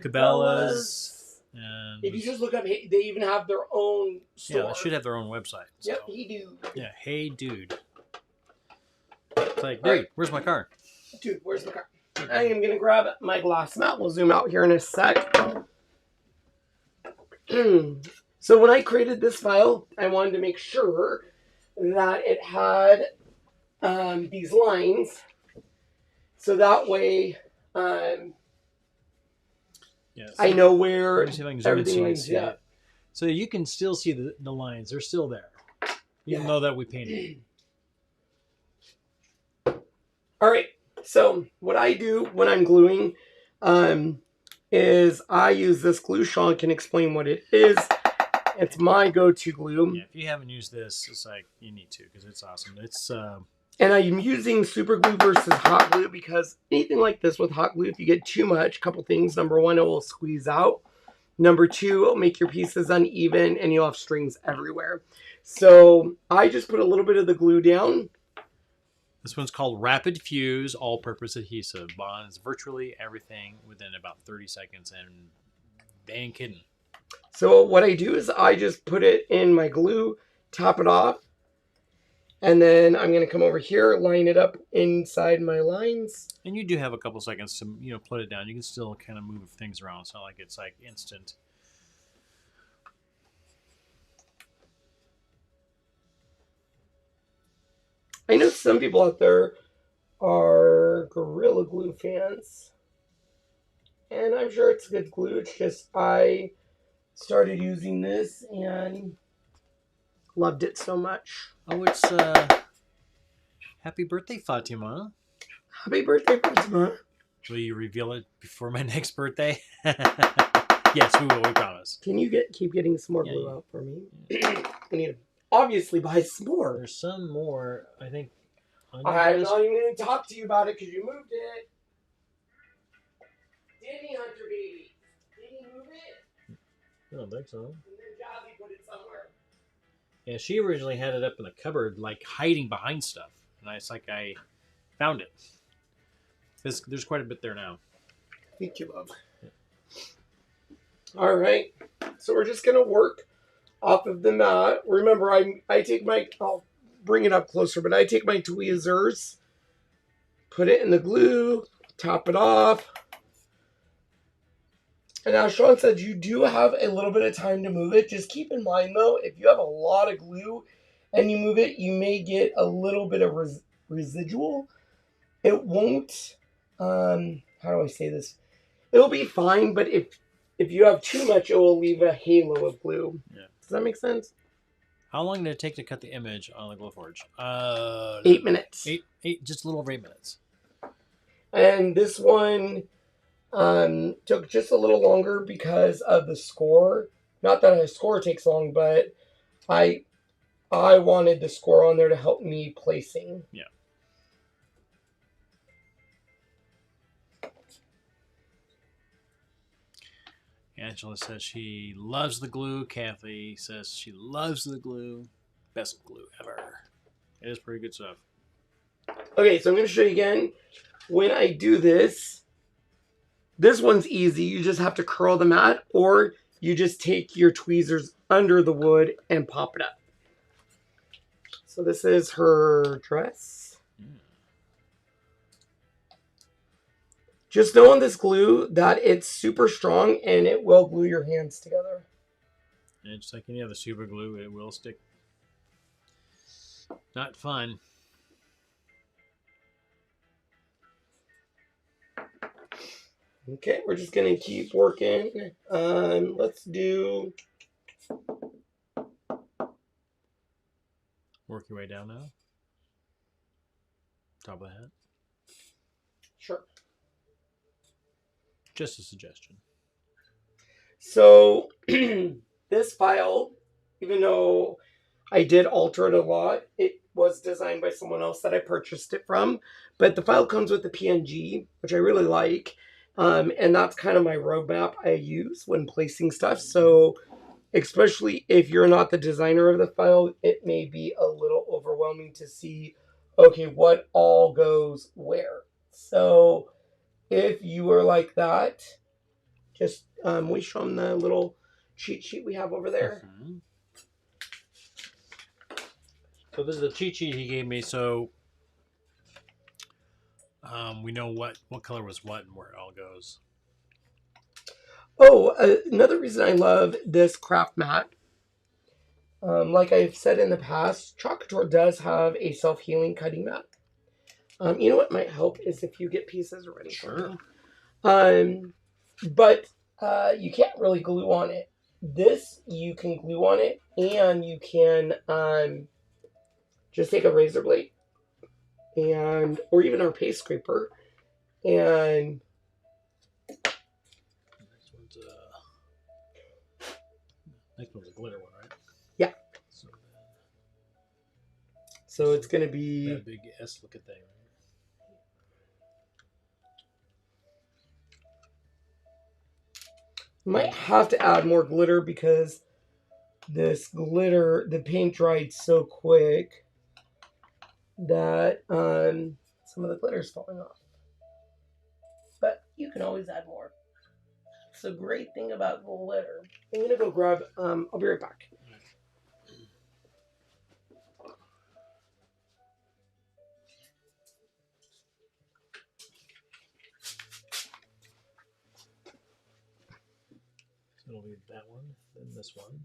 Cabela's. And if you just look up, they even have their own store. Yeah, they should have their own website. So. Yep, Hey Dude. Yeah, Hey Dude. It's like, dude, where's my car? Dude, where's my car? I am going to grab my glass mat. We'll zoom out here in a sec. So when I created this file, I wanted to make sure that it had these lines. So that way, yes. I know where Let me see if I can zoom everything in so is. Yeah. So you can still see the lines. They're still there. Even though that we painted. All right. So what I do when I'm gluing is I use this glue. Sean can explain what it is. It's my go-to glue. Yeah, if you haven't used this, it's like you need to because it's awesome. It's and I'm using super glue versus hot glue because anything like this with hot glue, if you get too much, couple things. Number one, it will squeeze out. Number two, it'll make your pieces uneven and you'll have strings everywhere. So I just put a little bit of the glue down. This one's called Rapid Fuse All-Purpose Adhesive. Bonds virtually everything within about 30 seconds, and they ain't kidding. So what I do is I just put it in my glue, top it off, and then I'm going to come over here, line it up inside my lines. And you do have a couple seconds to, put it down. You can still kind of move things around. It's not like it's like instant. I know some people out there are Gorilla Glue fans. And I'm sure it's good glue. It's just I started using this and loved it so much. Oh, it's happy birthday, Fatima. Happy birthday, Fatima. Will you reveal it before my next birthday? Yes, we will, we promise. Can you keep getting some more glue out for me? I need to obviously buy some more. There's some more, I think. I'm not even going to talk to you about it because you moved it. Danny Hunter, baby. Did he move it? I don't think so. And then Jazzy put it somewhere. Yeah, she originally had it up in the cupboard, like hiding behind stuff. And it's like I found it. There's quite a bit there now. Thank you, love. Yeah. All right. So we're just going to work off of the mat. Remember, I take my... I'll bring it up closer, but I take my tweezers, put it in the glue, top it off. And now Sean said you do have a little bit of time to move it. Just keep in mind, though, if you have a lot of glue and you move it, you may get a little bit of residual. It won't, how do I say this? It'll be fine, but if you have too much, it will leave a halo of glue. Yeah. Does that make sense? How long did it take to cut the image on the Glowforge? 8 minutes. Just a little over 8 minutes. And this one took just a little longer because of the score. Not that a score takes long, but I wanted the score on there to help me placing. Yeah. Angela says she loves the glue. Kathy says she loves the glue. Best glue ever. It is pretty good stuff. Okay, so I'm going to show you again. When I do this one's easy. You just have to curl the mat, or you just take your tweezers under the wood and pop it up. So this is her dress. Just know on this glue that it's super strong and it will glue your hands together. And just like any other super glue, it will stick. Not fun. Okay, we're just going to keep working. Let's do... Work your way down now. Top of the hat. Sure. Just a suggestion. So this file, even though I did alter it a lot, it was designed by someone else that I purchased it from. But the file comes with the PNG, which I really like. And that's kind of my roadmap I use when placing stuff. So especially if you're not the designer of the file, it may be a little overwhelming to see, okay, what all goes where. So if you are like that, just we show them the little cheat sheet we have over there. Mm-hmm. So this is the cheat sheet he gave me, so we know what color was what and where it all goes. Oh, another reason I love this craft mat, like I've said in the past, Couture does have a self-healing cutting mat. You know what might help is if you get pieces already. Sure. But you can't really glue on it. This, you can glue on it, and you can just take a razor blade or even our paste scraper, and next one's a glitter one, right? Yeah. So it's going to be that big S-looking thing, right? Might have to add more glitter because this glitter, the paint dried so quick that some of the glitter's falling off. But you can always add more. It's the great thing about glitter. I'm going to go grab, I'll be right back. So it'll be that one, then this one.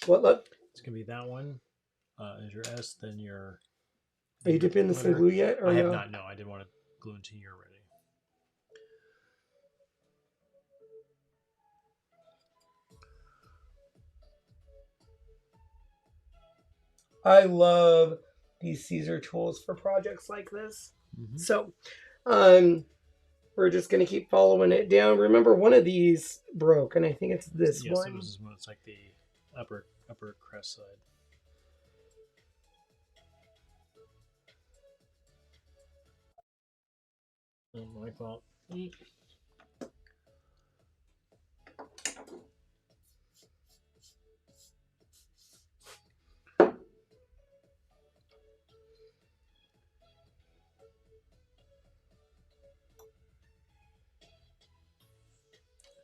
What, look? It's going to be that one. Is your S, then your... Are you dipping this in glue yet? Or I have no? not. No, I didn't want to glue until you're ready. I love these Caesar tools for projects like this. Mm-hmm. So, we're just going to keep following it down. Remember, one of these broke, and I think it's this one. Yes, it was one. It's like the upper crest side. Oh, my fault. I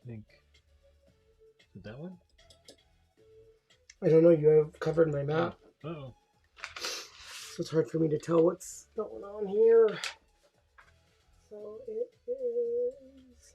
think. Is it that one? I don't know. You have covered my map. Oh. So it's hard for me to tell what's going on here. So it is.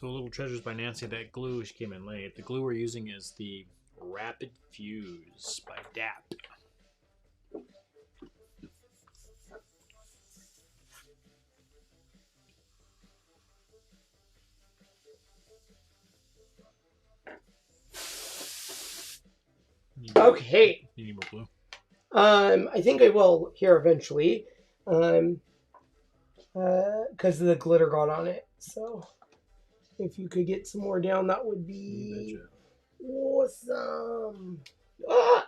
So little treasures by Nancy. That glue, she came in late. The glue we're using is the Rapid Fuse by DAP. Okay. You need more glue? I think I will here eventually. Because the glitter got on it. So if you could get some more down, that would be awesome. Ah!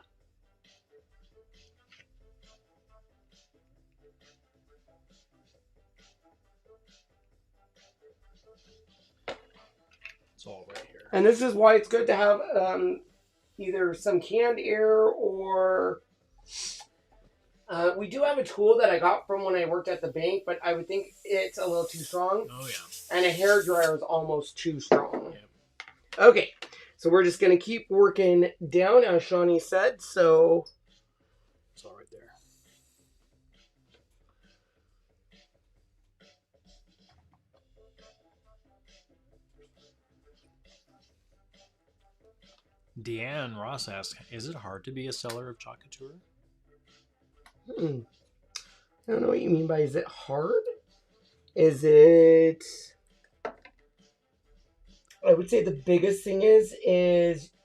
It's all right here. And this is why it's good to have either some canned air or we do have a tool that I got from when I worked at the bank, but I would think it's a little too strong. Oh, yeah. And a hairdryer is almost too strong. Yep. Okay, so we're just going to keep working down, as Shawnee said, so... It's all right there. Deanne Ross asks, is it hard to be a seller of Chalk Couture? I don't know what you mean by is it hard? Is it... I would say the biggest thing is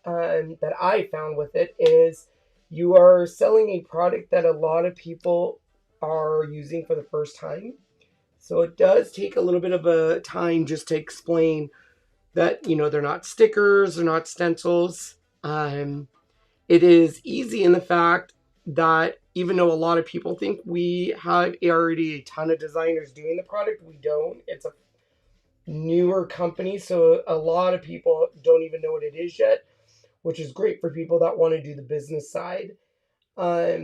that I found with it is you are selling a product that a lot of people are using for the first time. So it does take a little bit of a time just to explain that, you know, they're not stickers, they're not stencils. It is easy in the fact that even though a lot of people think we have already a ton of designers doing the product, we don't. It's a newer company, so a lot of people don't even know what it is yet, which is great for people that want to do the business side. But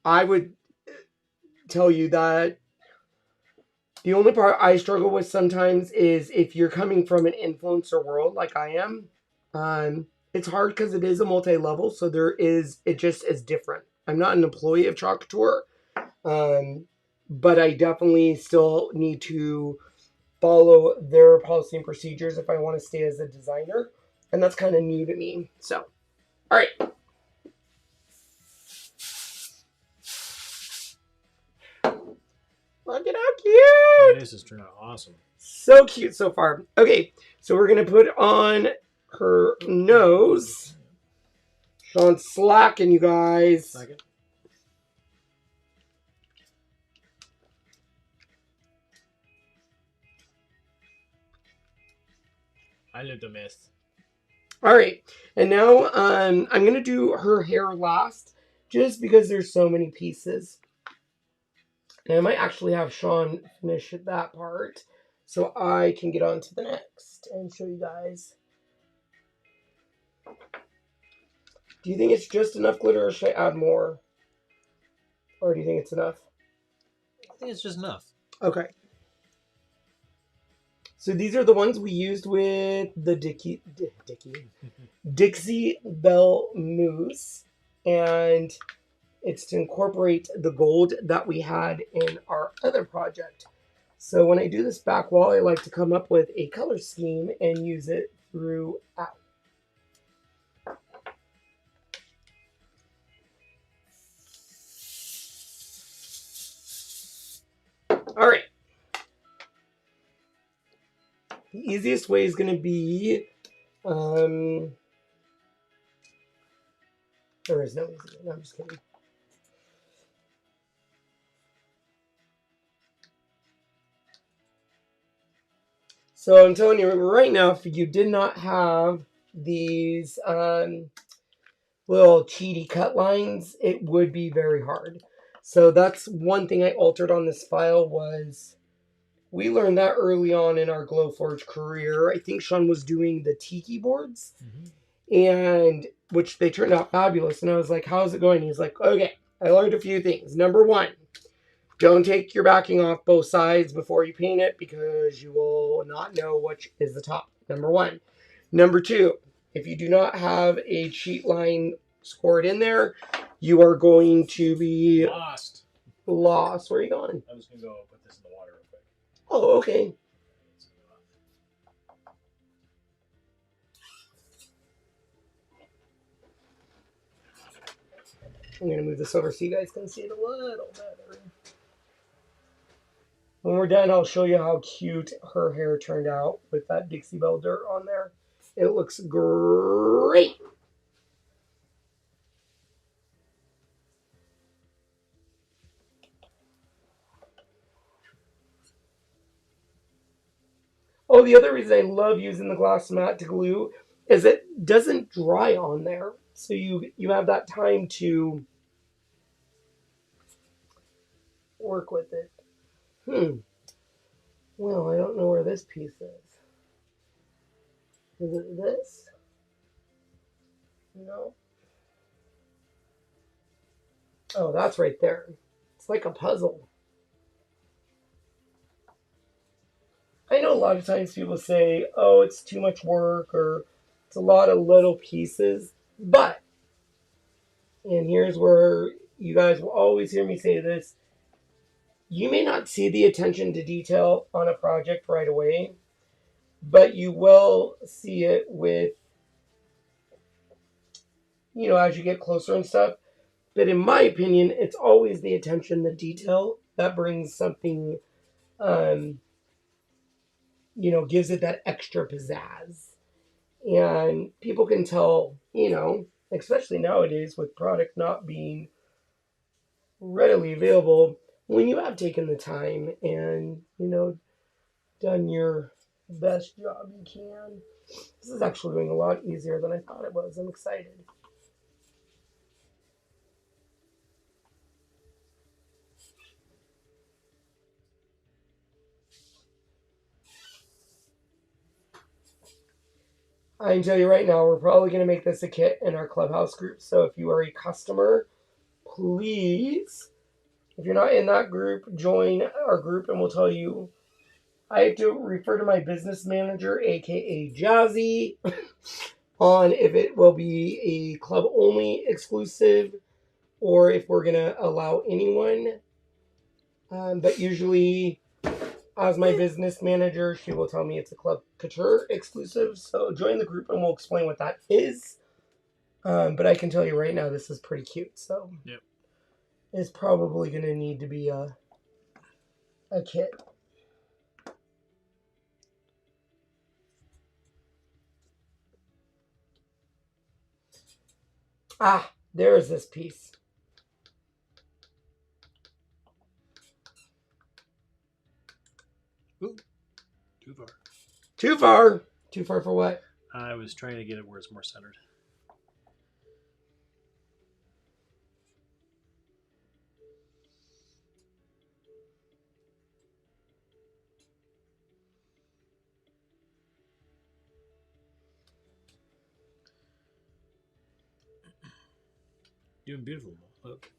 I would tell you that the only part I struggle with sometimes is if you're coming from an influencer world like I am, it's hard because it is a multi-level, so it just is different. I'm not an employee of Chalk Couture, but I definitely still need to follow their policy and procedures if I want to stay as a designer, and that's kind of new to me. So, all right. Look at how cute! This is turning out awesome. So cute so far. Okay, so we're going to put on her nose. Sean's slacking, you guys. Second. I lived a myth. All right, and now I'm going to do her hair last, just because there's so many pieces. And I might actually have Sean finish that part, so I can get on to the next and show you guys. Do you think it's just enough glitter, or should I add more? Or do you think it's enough? I think it's just enough. Okay. So these are the ones we used with the Dixie Belle Mousse. And it's to incorporate the gold that we had in our other project. So when I do this back wall, I like to come up with a color scheme and use it throughout. All right. The easiest way is going to be, there is no easy way. No, I'm just kidding. So I'm telling you right now, if you did not have these little cheaty cut lines, it would be very hard. So that's one thing I altered on this file was we learned that early on in our Glowforge career. I think Sean was doing the tiki boards, and which they turned out fabulous. And I was like, how's it going? He's like, okay, I learned a few things. Number one, don't take your backing off both sides before you paint it because you will not know which is the top. Number one. Number two, if you do not have a cheat line scored in there, you are going to be lost. Where are you going? I'm just going to go put this in the water real quick. Oh, okay. I'm going to move this over so you guys can see it a little better. When we're done, I'll show you how cute her hair turned out with that Dixie Belle dirt on there. It looks great. Oh, the other reason I love using the glass mat to glue is it doesn't dry on there. So you have that time to work with it. Well, I don't know where this piece is. Is it this? No. Oh, that's right there. It's like a puzzle. I know a lot of times people say, oh, it's too much work or it's a lot of little pieces. But, and here's where you guys will always hear me say this, you may not see the attention to detail on a project right away, but you will see it with, as you get closer and stuff. But in my opinion, it's always the attention, the detail that brings something, gives it that extra pizzazz. And people can tell, especially nowadays with product not being readily available, when you have taken the time and, done your best job you can. This is actually going a lot easier than I thought it was. I'm excited. I can tell you right now, we're probably going to make this a kit in our Clubhouse group. So if you are a customer, please, if you're not in that group, join our group and we'll tell you. I have to refer to my business manager, aka Jazzy, on if it will be a club only exclusive or if we're going to allow anyone. But usually, as my business manager, she will tell me it's a Club Couture exclusive. So join the group and we'll explain what that is. But I can tell you right now, this is pretty cute. So yep. It's probably going to need to be a kit. Ah, there's this piece. Ooh, too far. Too far? Too far for what? I was trying to get it where it's more centered. Doing beautiful. Look.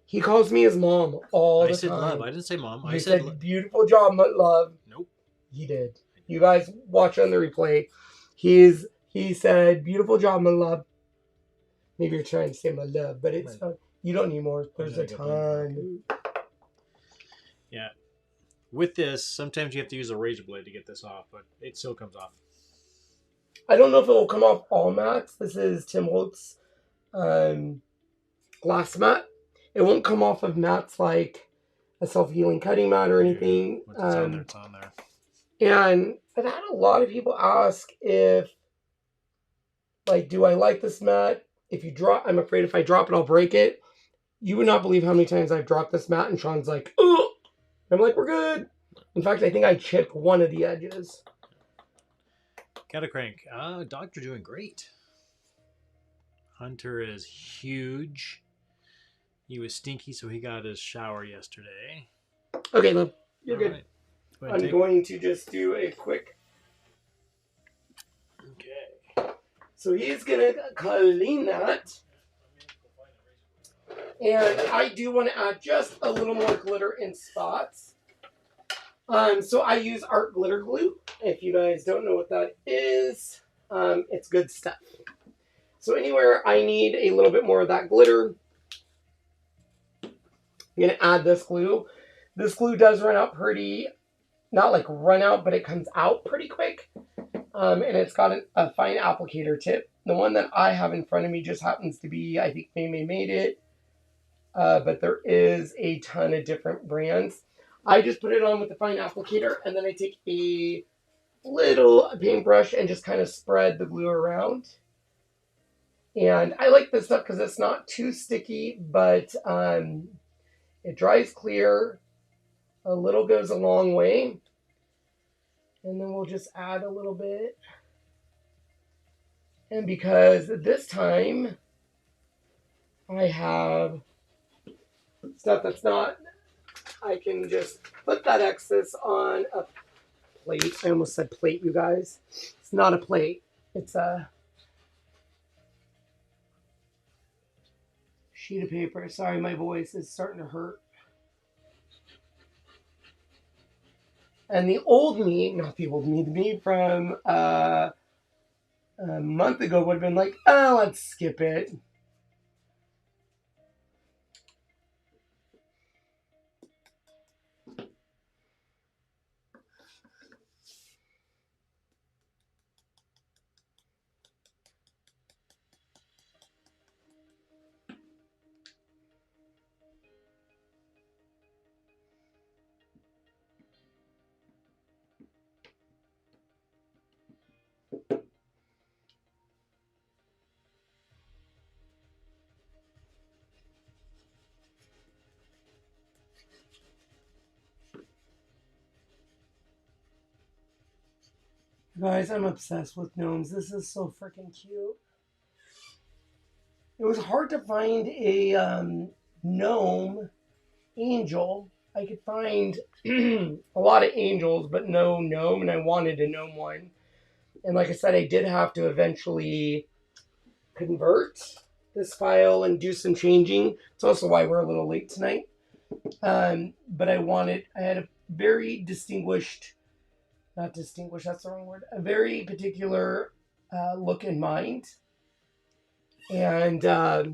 He calls me his mom all the time. I said love. I didn't say mom. I said beautiful job, love. Nope. He did. You guys watch on the replay. He said beautiful job, my love. Maybe you're trying to say my love, but it's you don't need more. There's a ton. Yeah. With this, sometimes you have to use a razor blade to get this off, but it still comes off. I don't know if it will come off all mats. This is Tim Holtz glass mat. It won't come off of mats like a self-healing cutting mat or anything. Once it's on there, it's on there. And I've had a lot of people ask if, do I like this mat? I'm afraid if I drop it, I'll break it. You would not believe how many times I've dropped this mat and Sean's like, oh! I'm like, we're good. In fact, I think I chipped one of the edges. Gotta crank. Doctor doing great. Hunter is huge. He was stinky, so he got his shower yesterday. Okay, love. You're good. Right. I'm going to just do a quick... Okay. So he's going to clean that. And I do want to add just a little more glitter in spots. So I use art glitter glue. If you guys don't know what that is, it's good stuff. So anywhere I need a little bit more of that glitter, I'm going to add this glue. This glue does run out pretty, not like run out, but it comes out pretty quick. And it's got a fine applicator tip. The one that I have in front of me just happens to be, I think May made it. But there is a ton of different brands. I just put it on with the fine applicator, and then I take a little paintbrush and just kind of spread the glue around. And I like this stuff because it's not too sticky, but it dries clear. A little goes a long way. And then we'll just add a little bit. And because this time I have stuff that's not, I can just put that excess on a plate. I almost said plate, you guys. It's not a plate. It's a sheet of paper. Sorry, my voice is starting to hurt. And the old me, not the old me, the me from a month ago would have been like, oh, let's skip it. Guys, I'm obsessed with gnomes. This is so freaking cute. It was hard to find a gnome angel. I could find a lot of angels, but no gnome, and I wanted a gnome one. And like I said, I did have to eventually convert this file and do some changing. It's also why we're a little late tonight. But I had a very not distinguished, that's the wrong word, a very particular look in mind. And I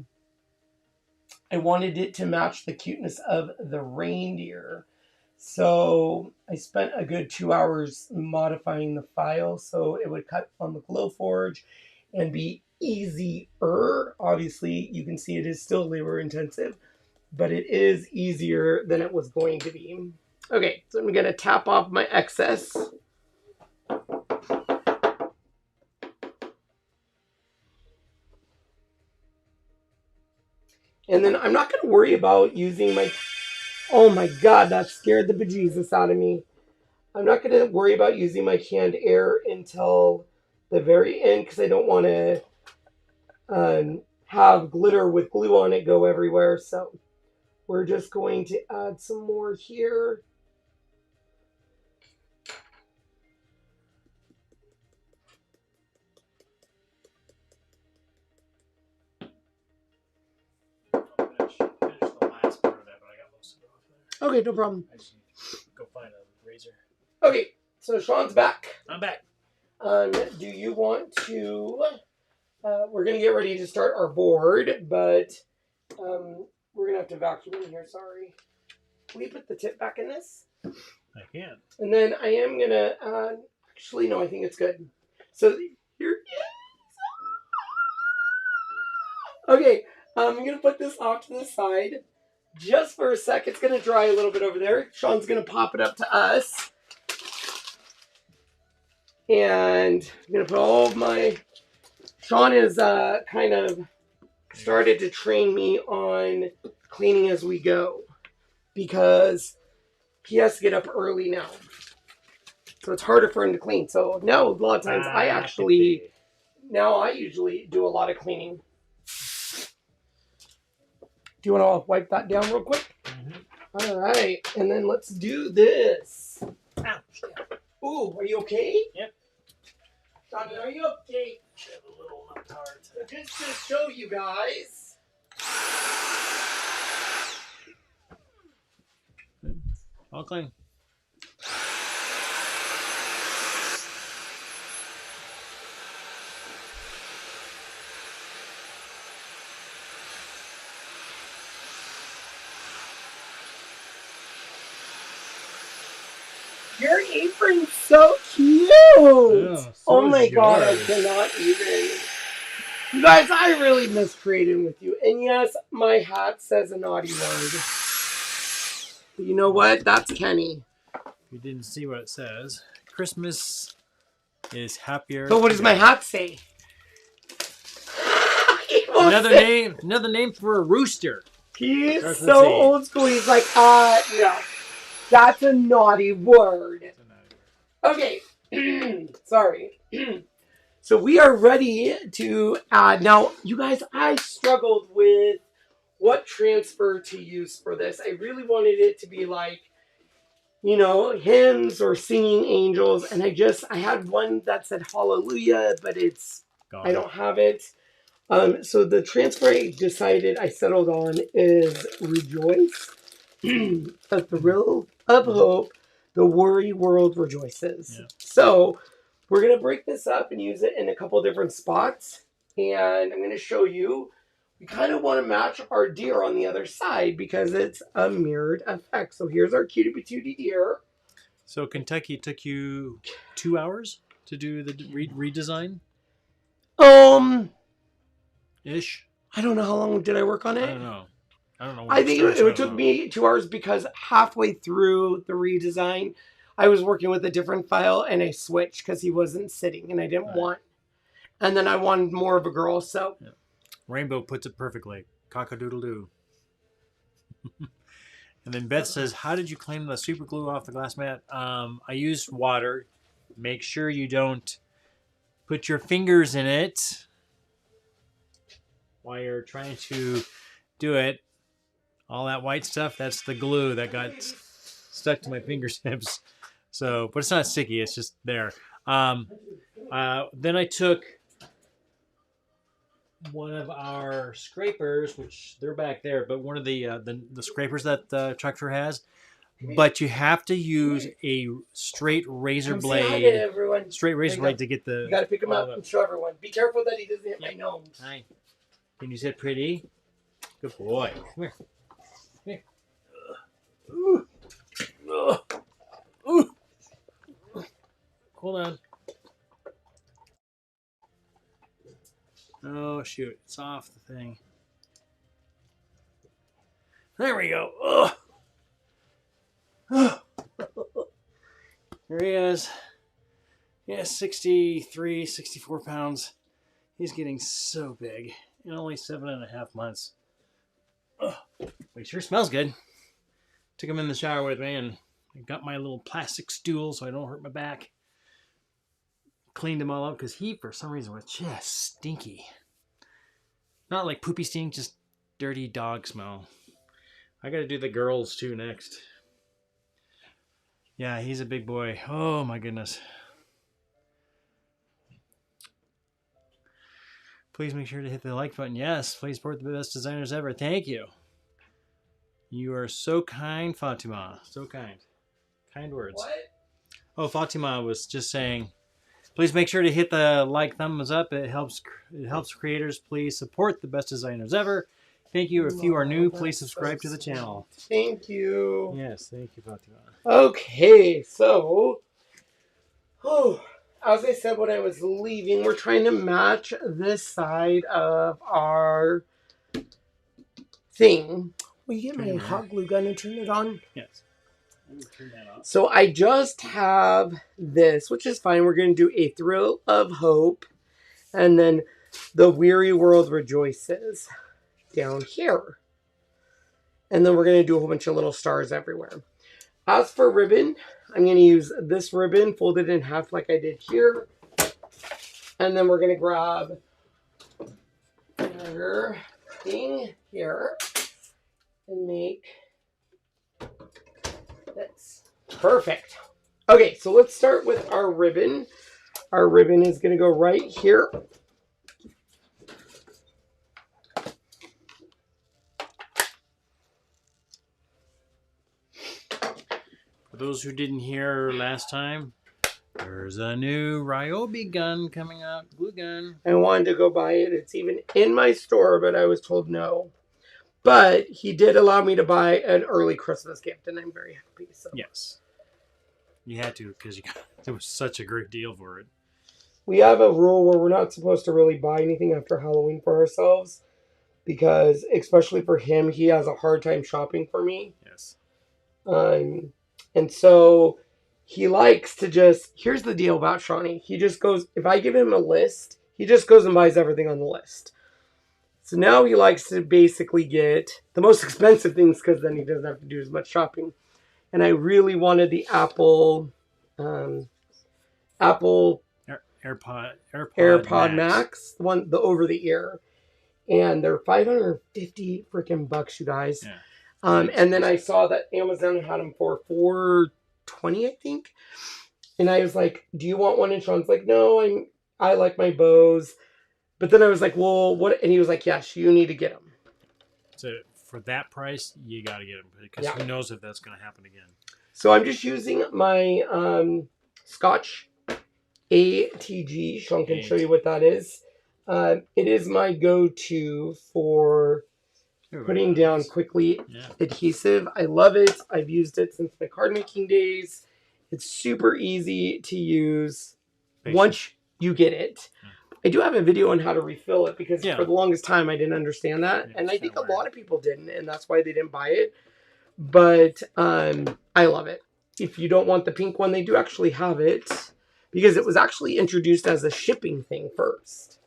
wanted it to match the cuteness of the reindeer. So I spent a good 2 hours modifying the file so it would cut on the Glowforge and be easier. Obviously, you can see it is still labor intensive, but it is easier than it was going to be. Okay, so I'm going to tap off my excess. And then I'm not going to worry about using my... Oh my god, that scared the bejesus out of me. I'm not going to worry about using my canned air until the very end because I don't want to have glitter with glue on it go everywhere. So we're just going to add some more here. Okay, no problem. I just need to go find a razor. Okay, so Sean's back. I'm back. Do you want to... we're going to get ready to start our board, but we're going to have to vacuum in here, sorry. Will you put the tip back in this? I can. And then I am going to... actually, no, I think it's good. So here it is. Okay, I'm going to put this off to the side. Just for a sec, it's going to dry a little bit over there. Sean's going to pop it up to us. And I'm going to put all of my... Sean has kind of started to train me on cleaning as we go. Because he has to get up early now. So it's harder for him to clean. So now, a lot of times, now I usually do a lot of cleaning. Do you want to wipe that down real quick? Mm-hmm. All right. And then let's do this. Ouch. Ooh, are you okay? Yep. Jonathan, are you okay? I have a little enough power to... Just to show you guys. All clean. Your apron's so cute. Oh, so Oh my is god, I yours. cannot even. You guys, I really miss creating with you. And yes, my hat says a naughty word. But you know what? That's Kenny. If you didn't see what it says, Christmas is happier. So what does my hat say? Another name for a rooster. He's so old school. He's like, no. That's a naughty word. Okay. Sorry. So we are ready to add. Now, you guys, I struggled with what transfer to use for this. I really wanted it to be like, you know, hymns or singing angels. And I had one that said hallelujah, but I don't have it. So the transfer I settled on is rejoice. A thrill of hope, the worry world rejoices. Yeah. So we're going to break this up and use it in a couple different spots. And I'm going to show you. We kind of want to match our deer on the other side because it's a mirrored effect. So here's our cutie patootie deer. So Kentucky took you 2 hours to do the redesign? Ish. I don't know how long did I work on it. I don't know. I think it took me 2 hours because halfway through the redesign, I was working with a different file and I switched because he wasn't sitting and I didn't want. And then I wanted more of a girl, so. Yeah. Rainbow puts it perfectly. Cock-a-doodle-doo. And then Beth says, how did you clean the super glue off the glass mat? I used water. Make sure you don't put your fingers in it while you're trying to do it. All that white stuff, that's the glue that got stuck to my fingertips. So, but it's not sticky, it's just there. Then I took one of our scrapers, which they're back there, but one of the scrapers that Couture has. But you have to use a straight razor blade. Straight razor blade to get the. You gotta pick him up and show everyone. Be careful that he doesn't hit my nose. Hi. Can you sit pretty? Good boy. Come here. Here. Hold on. Oh, shoot. It's off the thing. There we go. There he is. Yeah, 63, 64 pounds. He's getting so big in only 7.5 months. But he sure smells good. Took him in the shower with me and I got my little plastic stool so I don't hurt my back. Cleaned him all up because he, for some reason, was just stinky. Not like poopy stink, just dirty dog smell. I gotta do the girls too next. Yeah, he's a big boy. Oh my goodness. Please make sure to hit the like button. Yes, please support the best designers ever. Thank you. You are so kind, Fatima. So kind. Kind words. What? Oh, Fatima was just saying, please make sure to hit the like thumbs up. It helps creators. Please support the best designers ever. Thank you. If you are new, please subscribe to the channel. Thank you. Yes, thank you, Fatima. Okay, so, as I said when I was leaving, we're trying to match this side of our thing. Will you get my hot glue gun and turn it on? Yes. I'm going to turn that off. So I just have this, which is fine. We're going to do a thrill of hope. And then the weary world rejoices down here. And then we're going to do a whole bunch of little stars everywhere. As for ribbon, I'm going to use this ribbon, fold it in half like I did here. And then we're going to grab another thing here and make this. Perfect. Okay, so let's start with our ribbon. Our ribbon is going to go right here. For those who didn't hear last time, there's a new Ryobi gun coming out, glue gun. I wanted to go buy it. It's even in my store, but I was told no. But he did allow me to buy an early Christmas gift, and I'm very happy. So. Yes. You had to because it was such a great deal for it. We have a rule where we're not supposed to really buy anything after Halloween for ourselves because, especially for him, he has a hard time shopping for me. Yes. And so he likes to just, here's the deal about Shawnee. He just goes, if I give him a list, he just goes and buys everything on the list. So now he likes to basically get the most expensive things because then he doesn't have to do as much shopping. And I really wanted the Apple AirPod Max, the over the ear, and they're $550 freaking bucks, you guys. Yeah. And then I saw that Amazon had them for $420, I think. And I was like, "Do you want one?" And Sean's like, "No, I like my Bose." But then I was like, "Well, what?" And he was like, "Yes, you need to get them." So for that price, you got to get them because who knows if that's going to happen again. So I'm just using my Scotch ATG. Sean can show you what that is. It is my go-to for putting down quickly adhesive. I love it. I've used it since my card making days. It's super easy to use once you get it. I do have a video on how to refill it because for the longest time I didn't understand that. And I think a lot of people didn't, and that's why they didn't buy it. But I love it. If you don't want the pink one, they do actually have it because it was actually introduced as a shipping thing first.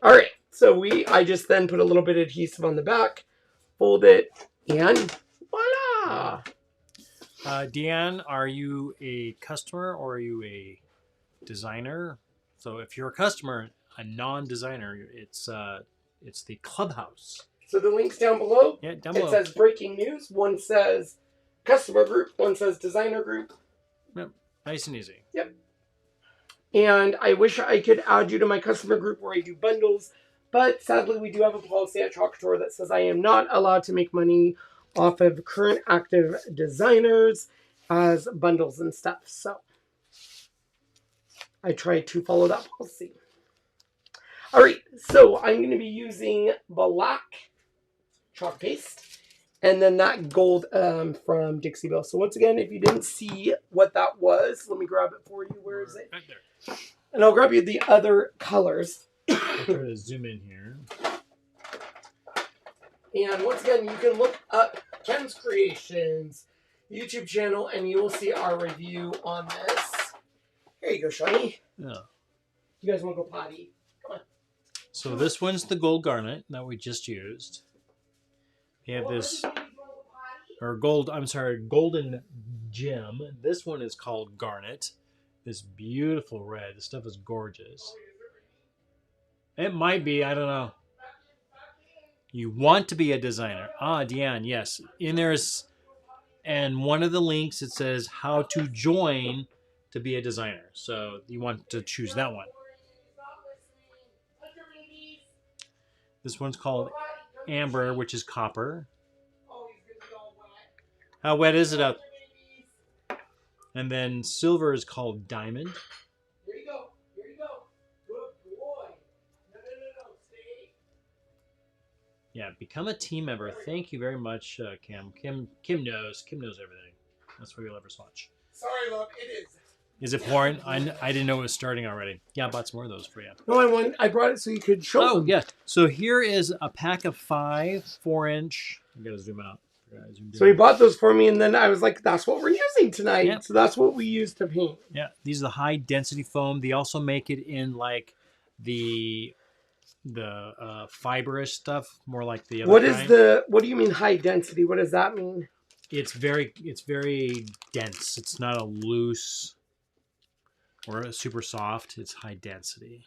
All right. So I just then put a little bit of adhesive on the back, fold it, and voila! Deanne, are you a customer or are you a designer? So if you're a customer, a non-designer, it's the Clubhouse. So the link's down below. Yeah, down below. It says breaking news. One says customer group. One says designer group. Yep. Nice and easy. Yep. And I wish I could add you to my customer group where I do bundles. But sadly, we do have a policy at Couture that says I am not allowed to make money off of current active designers as bundles and stuff. So I try to follow that policy. All right, so I'm going to be using black chalk paste and then that gold from Dixie Belle. So once again, if you didn't see what that was, let me grab it for you. Where is it? Right there. And I'll grab you the other colors. I'll try to zoom in here. And once again, you can look up Ken's Creations YouTube channel and you will see our review on this. Here you go, Shawnee. Yeah. You guys want to go potty? Come on. So this one's the gold garnet that we just used. You have this, golden gem. This one is called garnet. This beautiful red. This stuff is gorgeous. It might be, I don't know. You want to be a designer. Deanne, yes. And one of the links, it says how to join to be a designer. So you want to choose that one. This one's called amber, which is copper. How wet is it up? And then silver is called diamond. Here you go. Here you go. Good boy. No. Stay. Yeah, become a team member. Thank you very much, Kim. Kim knows. Kim knows everything. That's why we love her so much. Sorry, love. It is. Is it pouring? I didn't know it was starting already. Yeah, I bought some more of those for you. No, I brought it so you could show them. Yeah. So here is a pack of 5 4-inch. I gotta zoom out. So he bought those for me, and then I was like, that's what we're using tonight. Yep. So that's what we use to paint. Yeah, these are the high density foam. They also make it in like the fibrous stuff, more like the other kind. What do you mean high density? What does that mean? It's very dense. It's not a loose or a super soft. It's high density.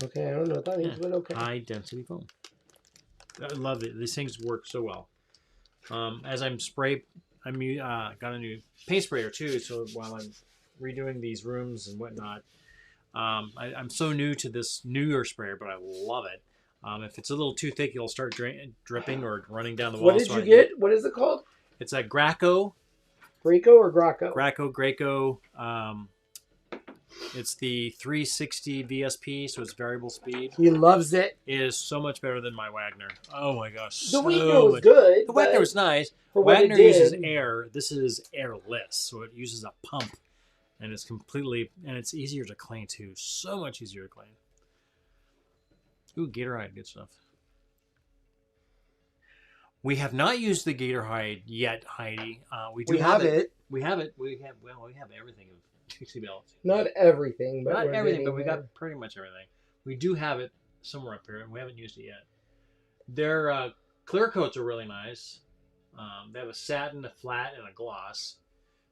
Okay, I don't know what that means, but okay. High density foam. I love it. These things work so well. As I'm got a new paint sprayer too. So while I'm redoing these rooms and whatnot, I'm so new to this newer sprayer, but I love it. If it's a little too thick, it'll start dripping or running down the wall. What did you get? What is it called? It's a Graco. Graco or Graco? Graco. It's the 360 VSP, so it's variable speed. He loves it. It is so much better than my Wagner. Oh my gosh, The so Wagner was much. good. The Wagner was nice. For what Wagner it did, uses air. This is airless, so it uses a pump, and it's it's easier to clean too. So much easier to clean. Ooh, gator hide, good stuff. We have not used the gator hide yet, Heidi. We have it. We have everything of Pixie Belts. Not everything, but not everything, but we got pretty much everything. We do have it somewhere up here, and we haven't used it yet. Their clear coats are really nice. They have a satin, a flat, and a gloss.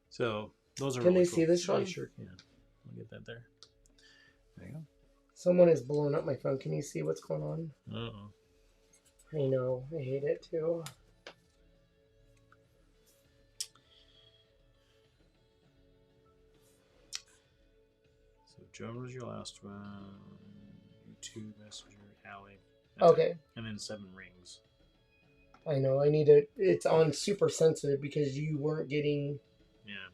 So those are. Can really they cool. see this, Sean? Yeah, sure can. I'll get that there. There you go. Someone is blowing up my phone. Can you see what's going on? Uh-oh. I know. I hate it too. So Joan was your last one. YouTube Messenger, Alley. Okay. It. And then 7 rings. I know. I need it. It's on super sensitive because you weren't getting. Yeah.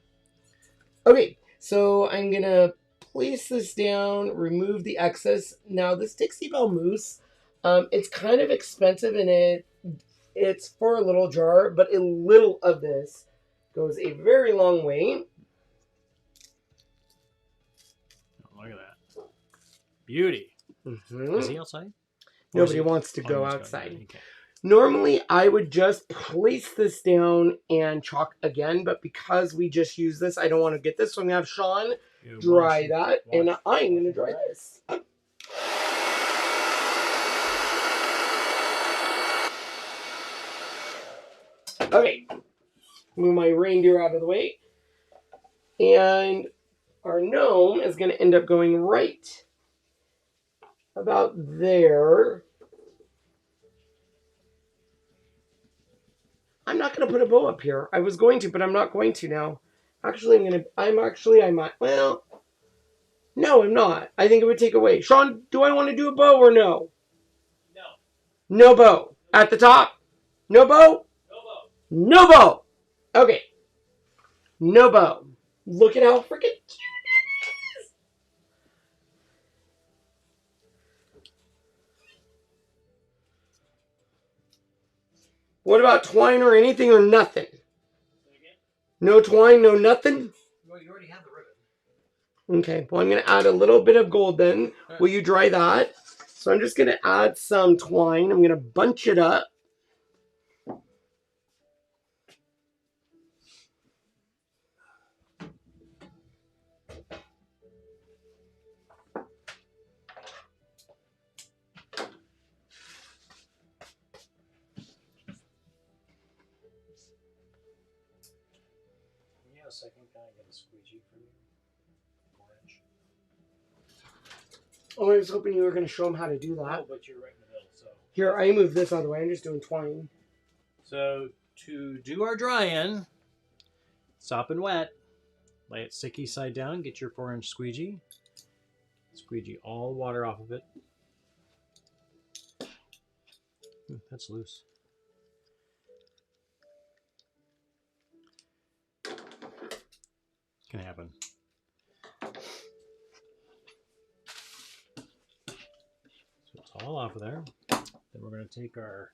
Okay. So I'm gonna place this down. Remove the excess. Now this Dixie Belle mousse. It's kind of expensive and it's for a little jar, but a little of this goes a very long way. Oh, look at that. Beauty. Mm-hmm. Is he outside? Nobody wants to go outside. Okay. Normally, I would just place this down and chalk again, but because we just use this, I don't want to get this. So I'm going to have Sean dry that, and I'm going to dry this. Okay, move my reindeer out of the way. And our gnome is going to end up going right about there. I'm not going to put a bow up here. I was going to, but I'm not going to now. Actually, I might. Well, no, I'm not. I think it would take away. Sean, do I want to do a bow or no? No. No bow. At the top? No bow? No bow. Okay. No bow. Look at how freaking cute it is. What about twine or anything or nothing? No twine, no nothing? Well, you already have the ribbon. Okay. Well, I'm going to add a little bit of gold then. Will you dry that? So I'm just going to add some twine. I'm going to bunch it up. A second, can I get a squeegee for you? Orange. Oh, I was hoping you were going to show them how to do that. Oh, but you're right in the middle, so. Here, I move this out of the way. I'm just doing twine. So, to do our dry-in, sop and wet, lay it sticky side down, get your 4-inch squeegee. Squeegee all the water off of it. Ooh, that's loose. Can happen. So it's all off of there. Then we're going to take our,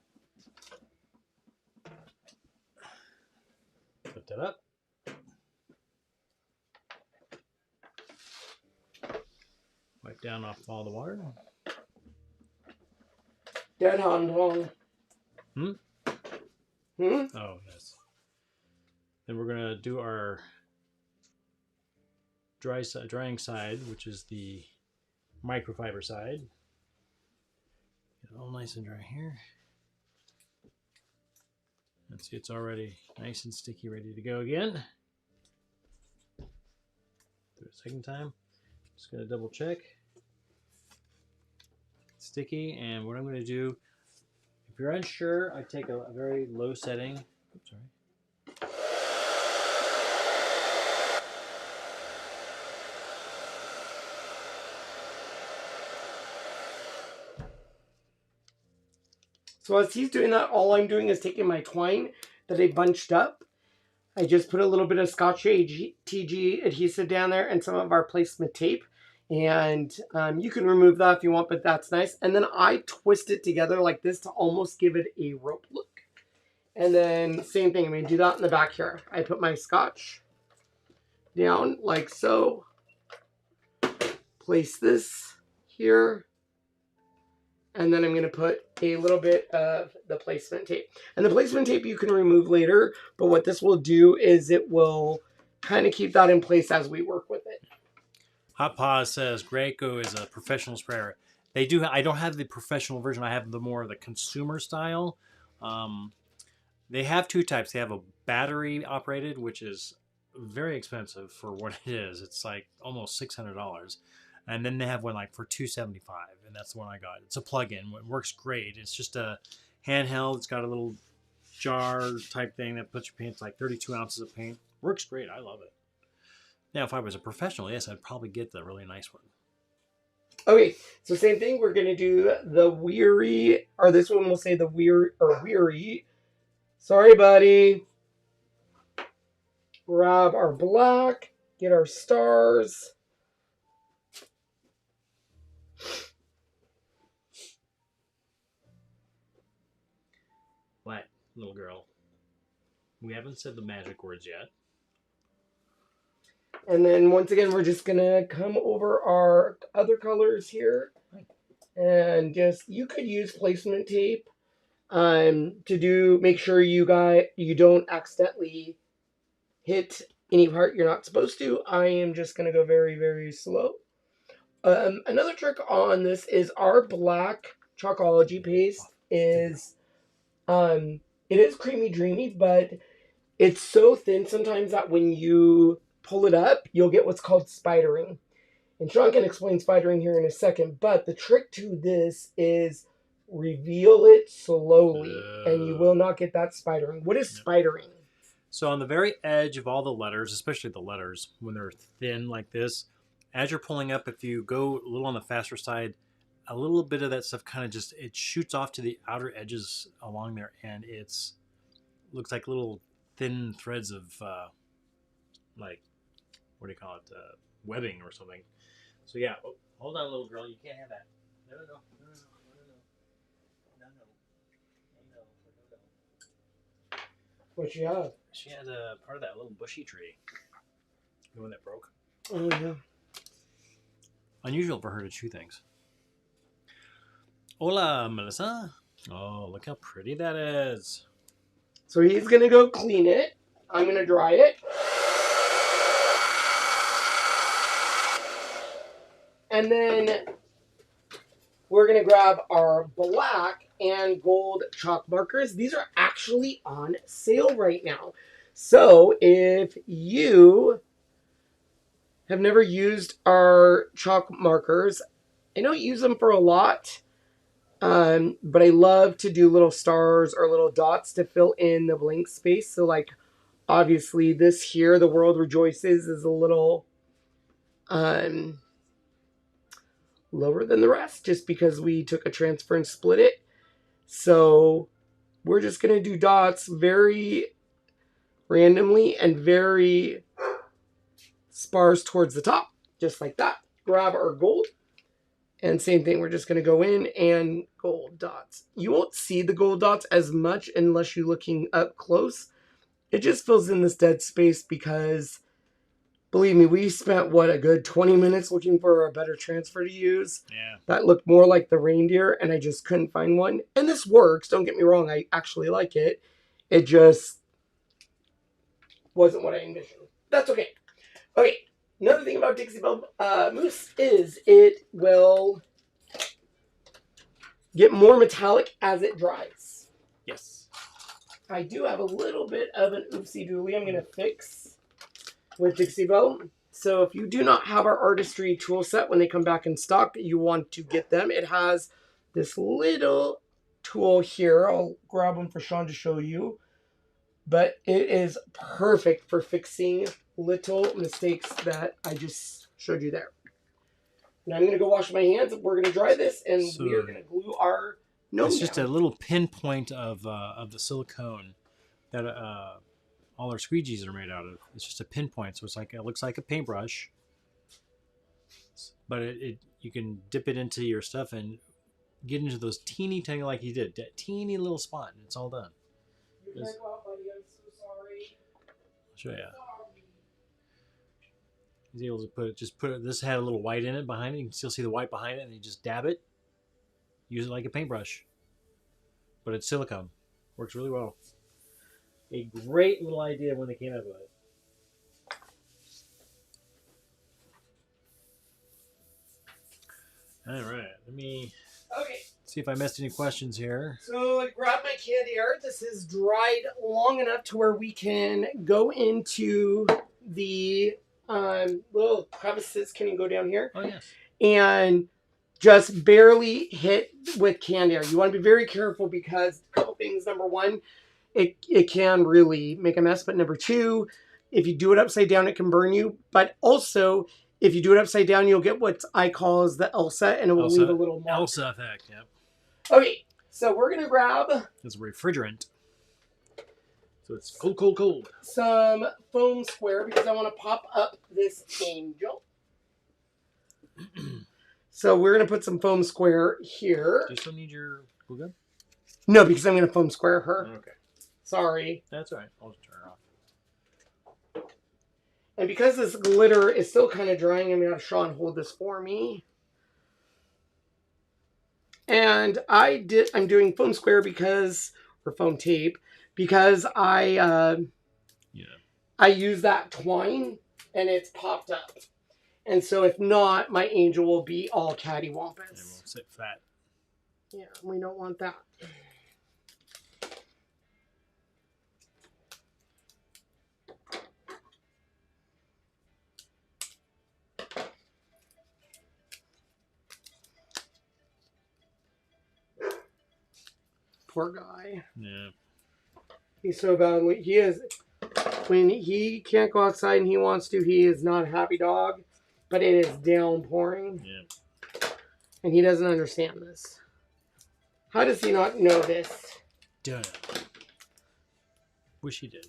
put that up. Wipe down off all the water. Dead Hong Kong. Hmm? Hmm? Oh, yes. Then we're going to do our drying side, which is the microfiber side. Get it all nice and dry here. And see, it's already nice and sticky, ready to go again. Do it a second time. Just gonna double check. It's sticky, and what I'm gonna do, if you're unsure, I take a very low setting. Oops, sorry. So as he's doing that, all I'm doing is taking my twine that I bunched up. I just put a little bit of Scotch TG adhesive down there and some of our placement tape. And you can remove that if you want, but that's nice. And then I twist it together like this to almost give it a rope look. And then same thing, I'm going to do that in the back here. I put my Scotch down like so. Place this here. And then I'm going to put a little bit of the placement tape. And the placement tape you can remove later, but what this will do is it will kind of keep that in place as we work with it. Hot Paws says Graco is a professional sprayer. They do. I don't have the professional version. I have the more of the consumer style. They have two types. They have a battery operated, which is very expensive for what it is. It's like almost $600. And then they have one like for $275, and that's the one I got. It's a plug-in. It works great. It's just a handheld. It's got a little jar type thing that puts your paint. It's like 32 ounces of paint. Works great. I love it. Now, if I was a professional, yes, I'd probably get the really nice one. Okay, so same thing. We're going to do the Weary, or this one will say the Weary. Sorry, buddy. Grab our black, get our stars. What, little girl? We haven't said the magic words yet. And then once again, we're just going to come over our other colors here. And just, you could use placement tape to make sure you don't accidentally hit any part you're not supposed to. I am just going to go very, very slow. Another trick on this is our black Chalkology paste is, it is creamy dreamy, but it's so thin sometimes that when you pull it up, you'll get what's called spidering. And Sean can explain spidering here in a second, but the trick to this is reveal it slowly, and you will not get that spidering. What is spidering? So on the very edge of all the letters, especially the letters, when they're thin like this, as you're pulling up, if you go a little on the faster side, a little bit of that stuff kind of just, it shoots off to the outer edges along there, and it's looks like little thin threads of like, what do you call it, webbing or something. So yeah, hold on, little girl, you can't have that. No. What she have? She had a part of that little bushy tree. The one that broke. Oh yeah. Unusual for her to chew things. Hola, Melissa. Oh, look how pretty that is. So he's going to go clean it. I'm going to dry it. And then we're going to grab our black and gold chalk markers. These are actually on sale right now. So if you have never used our chalk markers, I don't use them for a lot, but I love to do little stars or little dots to fill in the blank space. So like, obviously this here, The World Rejoices, is a little lower than the rest just because we took a transfer and split it. So we're just going to do dots very randomly and very sparse towards the top, just like that. Grab our gold. And same thing, we're just going to go in and gold dots. You won't see the gold dots as much unless you're looking up close. It just fills in this dead space because, believe me, we spent, a good 20 minutes looking for a better transfer to use. Yeah. That looked more like the reindeer, and I just couldn't find one. And this works, don't get me wrong, I actually like it. It just wasn't what I envisioned. That's okay. Okay. Another thing about Dixie Belle mousse is it will get more metallic as it dries. Yes. I do have a little bit of an oopsie-dooley I'm going to fix with Dixie Belle. So if you do not have our artistry tool set when they come back in stock, you want to get them. It has this little tool here. I'll grab one for Sean to show you. But it is perfect for fixing little mistakes that I just showed you there. Now I'm going to go wash my hands. We're going to dry this, and we are going to glue our Gnome It's just down. a little pinpoint of the silicone that all our squeegees are made out of. It's just a pinpoint, so it looks like a paintbrush, but you can dip it into your stuff and get into those teeny tiny, like you did, that teeny little spot, and it's all done. You can't go out, buddy. I'm so sorry. I'll show you. He's able to put it. This had a little white in it behind it. You can still see the white behind it, and you just dab it. Use it like a paintbrush, but it's silicone. Works really well. A great little idea when they came up with it. All right, let me see if I missed any questions here. So I grabbed my candy art. This is dried long enough to where we can go into the little crevices. Can you go down here? Oh, yes. And just barely hit with candy art. You want to be very careful because a couple things. Number one, it can really make a mess. But number two, if you do it upside down, it can burn you. But also, if you do it upside down, you'll get what I call as the Elsa, and it will leave a little mark. Elsa effect, yeah. Okay, so we're going to grab... It's a refrigerant. So it's cold. Some foam square because I want to pop up this angel. So we're going to put some foam square here. Do you still need your glue gun? No, because I'm going to foam square her. Okay. Sorry. That's all right. I'll just turn it off. And because this glitter is still kind of drying, I'm going to have Sean hold this for me. And I'm doing foam square or foam tape, because I use that twine and it's popped up. And so if not, my angel will be all cattywampus. It won't sit flat. Yeah, we don't want that. Poor guy. Yeah. He's so bad. When he can't go outside and he wants to, he is not a happy dog. But it is downpouring. Yeah. And he doesn't understand this. How does he not know this? Duh. Wish he did.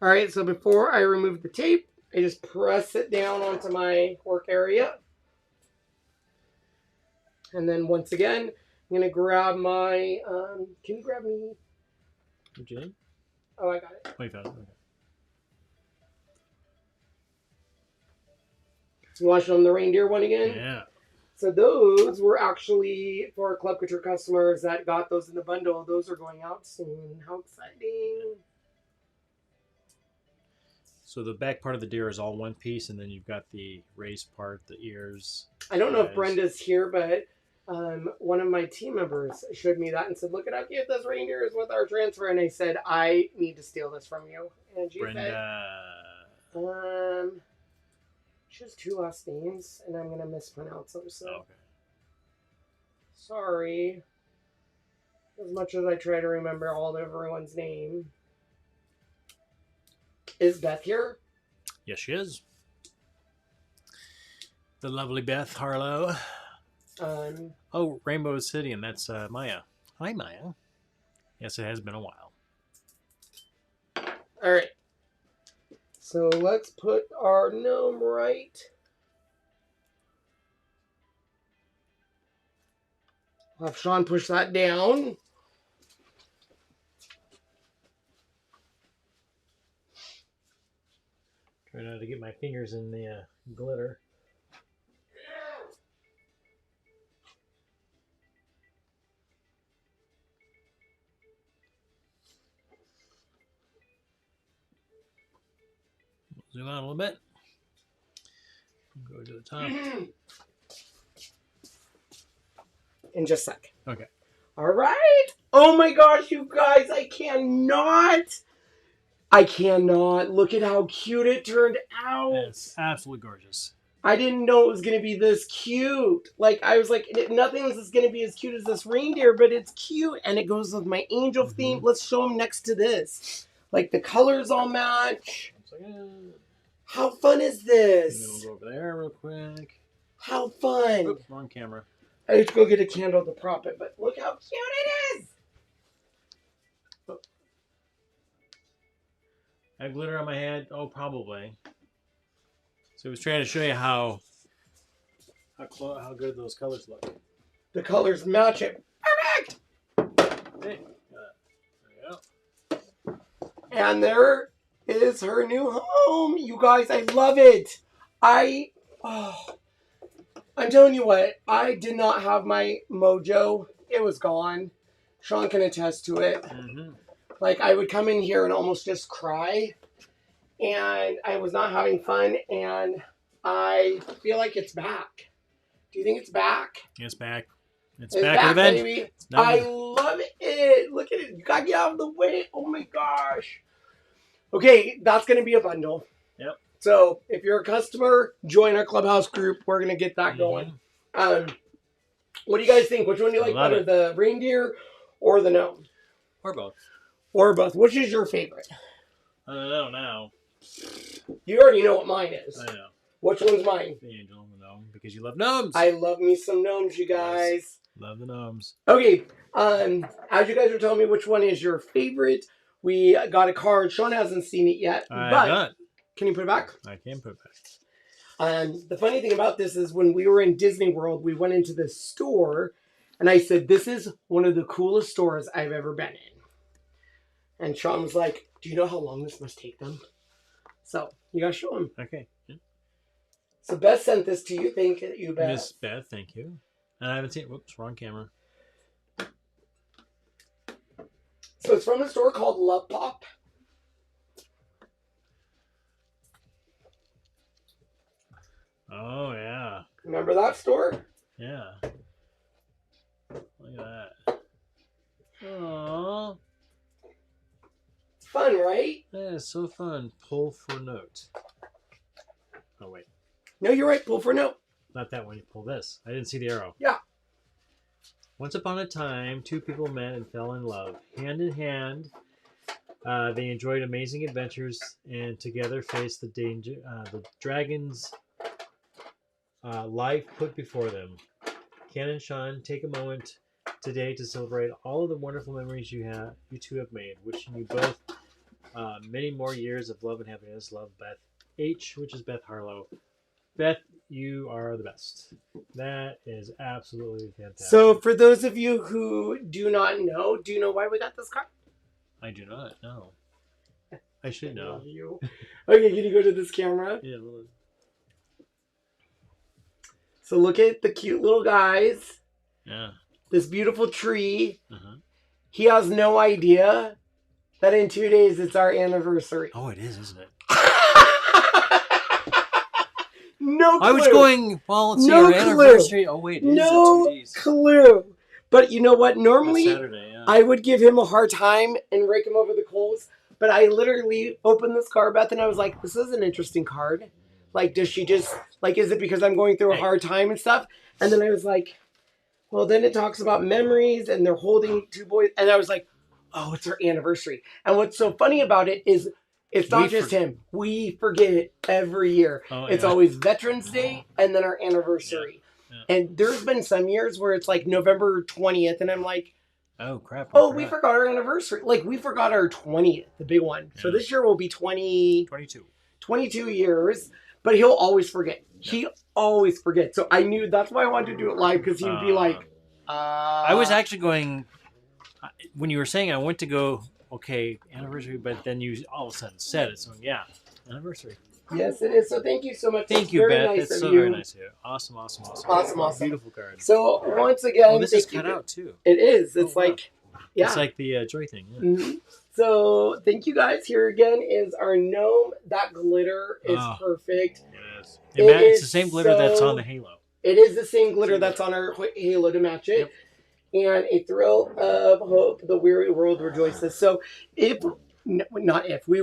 All right, so before I remove the tape, I just press it down onto my work area. And then once again, I'm going to grab my... can you grab me... What you need? Oh, I got it. Oh, you found it? Okay. You want to show them the reindeer one again? Yeah. So those were actually for Club Couture customers that got those in the bundle. Those are going out soon. How exciting. So the back part of the deer is all one piece, and then you've got the raised part, the ears. I don't know if Brenda's here, but one of my team members showed me that and said, look at how cute this reindeer is with our transfer. And I said, I need to steal this from you. And she Brenda. said, she has two last names, and I'm going to mispronounce them. So Okay. Sorry. As much as I try to remember all of everyone's name. Is Beth here? Yes, she is. The lovely Beth Harlow. Oh, Rainbow City, and that's Maya. Hi, Maya. Yes, it has been a while. All right. So let's put our gnome right. I'll have Sean push that down. Try not to get my fingers in the glitter. Zoom out a little bit. Go to the top. In just a sec. Okay. All right. Oh my gosh, you guys, I cannot. Look at how cute it turned out. It's absolutely gorgeous. I didn't know it was going to be this cute. Like, I was like, nothing is going to be as cute as this reindeer, but it's cute. And it goes with my angel theme. Let's show them next to this. Like, the colors all match. How fun is this? And then we'll go over there real quick. How fun. Oops, wrong camera. I have to go get a candle to prop it, but look how cute it is. I have glitter on my head? Oh, probably. So I was trying to show you how good those colors look. The colors match it. Perfect! Hey, there you go. And there is her new home. You guys, I love it. I'm telling you what, I did not have my mojo. It was gone. Sean can attest to it. Mm-hmm. Like, I would come in here and almost just cry. And I was not having fun. And I feel like it's back. Do you think it's back? It's back. It's It's back, revenge. baby. I love it. Look at it. You gotta get out of the way. Oh my gosh. Okay, that's gonna be a bundle. Yep. So if you're a customer, join our Clubhouse group. We're gonna get that going. What do you guys think? Which one do you like better, the reindeer or the gnome? Or both. Or both. Which is your favorite? I don't know now. You already know what mine is. I know. Which one's mine? The angel and the gnome, because you love gnomes. I love me some gnomes, you guys. Yes. Love the gnomes. Okay, as you guys are telling me which one is your favorite, we got a card. Sean hasn't seen it yet. But can you put it back? I can put it back. The funny thing about this is when we were in Disney World, we went into this store, and I said, this is one of the coolest stores I've ever been in. And Sean was like, do you know how long this must take them? So, you gotta show him. Okay. Yeah. So Beth sent this to you. Thank you, Beth. Miss Beth, thank you. And I haven't seen it. Whoops, wrong camera. So it's from a store called Love Pop. Oh, yeah. Remember that store? Yeah. Look at that. Aww. Fun, right? That is so fun. Pull for note. Oh, wait. No, you're right. Pull for note. Not that one. You pull this. I didn't see the arrow. Yeah. Once upon a time, two people met and fell in love. Hand in hand, they enjoyed amazing adventures and together faced the dragon's life put before them. Ken and Sean, take a moment today to celebrate all of the wonderful memories you two have made. Wishing you both many more years of love and happiness. Love, Beth H., which is Beth Harlow. Beth, you are the best. That is absolutely fantastic. So for those of you who do not know, do you know why we got this card? I do not know. I should know. Love you. Okay, can you go to this camera? Yeah. So look at the cute little guys. Yeah. This beautiful tree. Uh-huh. He has no idea that in 2 days it's our anniversary. Oh, it is, isn't it? No clue. I was going, well, let's see, No our clue. anniversary. Oh, wait, it is no in 2 days. clue. But you know what? Normally, Saturday, yeah. I would give him a hard time and rake him over the coals. But I literally opened this card, Beth, and I was like, this is an interesting card. Like, does she just, like, is it because I'm going through a hard time and stuff? And then I was like, well, then it talks about memories and they're holding two boys. And I was like, oh, it's our anniversary. And what's so funny about it is it's not just him. We forget it every year. Oh, it's yeah. always Veterans Day and then our anniversary. Yeah. Yeah. And there's been some years where it's like November 20th. And I'm like, oh, crap. We forgot our anniversary. Like, we forgot our 20th, the big one. Yeah. So this year will be 22 years. But he'll always forget. Yeah. He always forgets. So I knew that's why I wanted to do it live, because he would be like, I was actually going, when you were saying I went to go, okay, anniversary, but then you all of a sudden said it. So yeah, anniversary. Yes, it is. So thank you so much. Thank you, Beth. Nice it's so very nice of you. Awesome. Beautiful card. So once again, this is cut out too. It is. It's like, yeah. It's like the Joy thing. Yeah. Mm-hmm. So thank you guys. Here again is our gnome. That glitter is perfect. Yes. It's the same glitter that's on the halo. It is the same glitter that's on our halo to match it. Yep. And a thrill of hope, the weary world rejoices. So we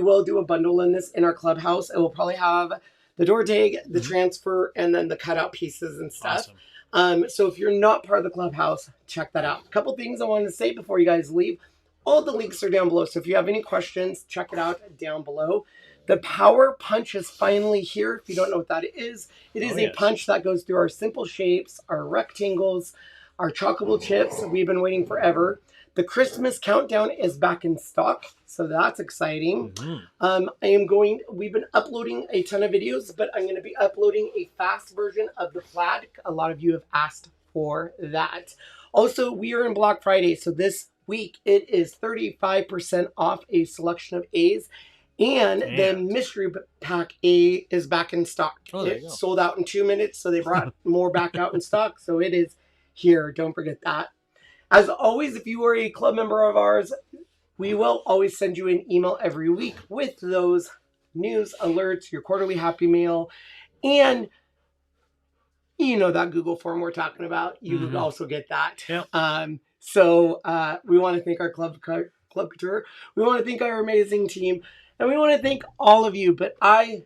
will do a bundle in this in our clubhouse. It will probably have the door tag, the transfer, and then the cutout pieces and stuff. Awesome. So if you're not part of the clubhouse, check that out. A couple things I wanted to say before you guys leave. All the links are down below. So if you have any questions, check it out down below. The Power Punch is finally here. If you don't know what that is, it is a punch that goes through our simple shapes, our rectangles, Our chocolate chips, we've been waiting forever. The Christmas countdown is back in stock, so that's exciting. We've been uploading a ton of videos, but I'm going to be uploading a fast version of the plaid. A lot of you have asked for that. Also, we are in Black Friday, so this week it is 35% off a selection of A's. And the mystery pack A is back in stock. It sold out in 2 minutes, so they brought more back out in stock. So it is here. Don't forget that. As always, if you are a club member of ours, we will always send you an email every week with those news alerts, your quarterly Happy Mail, and you know that Google form we're talking about. You also get that. Yep. So we want to thank our Club Couture. We want to thank our amazing team. And we want to thank all of you, but I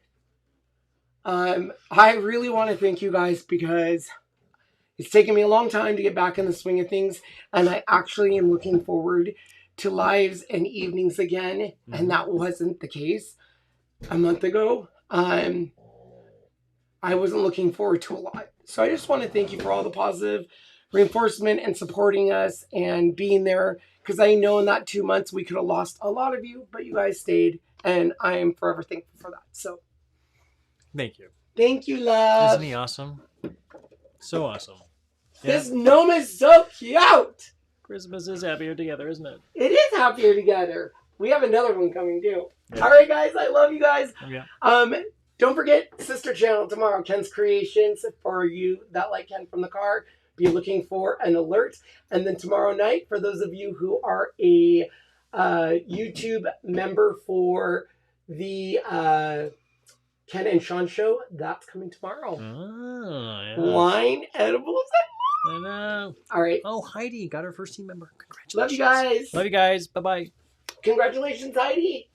really want to thank you guys because it's taken me a long time to get back in the swing of things, and I actually am looking forward to lives and evenings again, and that wasn't the case a month ago. I wasn't looking forward to a lot. So I just want to thank you for all the positive reinforcement and supporting us and being there, because I know in that 2 months we could have lost a lot of you, but you guys stayed. And I am forever thankful for that. So, thank you. Thank you, love. Isn't he awesome? So awesome. Yeah. This gnome is so cute. Christmas is happier together, isn't it? It is happier together. We have another one coming too. Yeah. All right, guys. I love you guys. Yeah. Don't forget sister channel tomorrow, Ken's Creations. For you that like Ken from the car, be looking for an alert. And then tomorrow night, for those of you who are a YouTube member for the Ken and Sean show, that's coming tomorrow. Oh, yeah. Wine, edibles. I know. All right. Oh, Heidi got her first team member. Congratulations. Love you guys. Love you guys. Bye-bye. Congratulations, Heidi.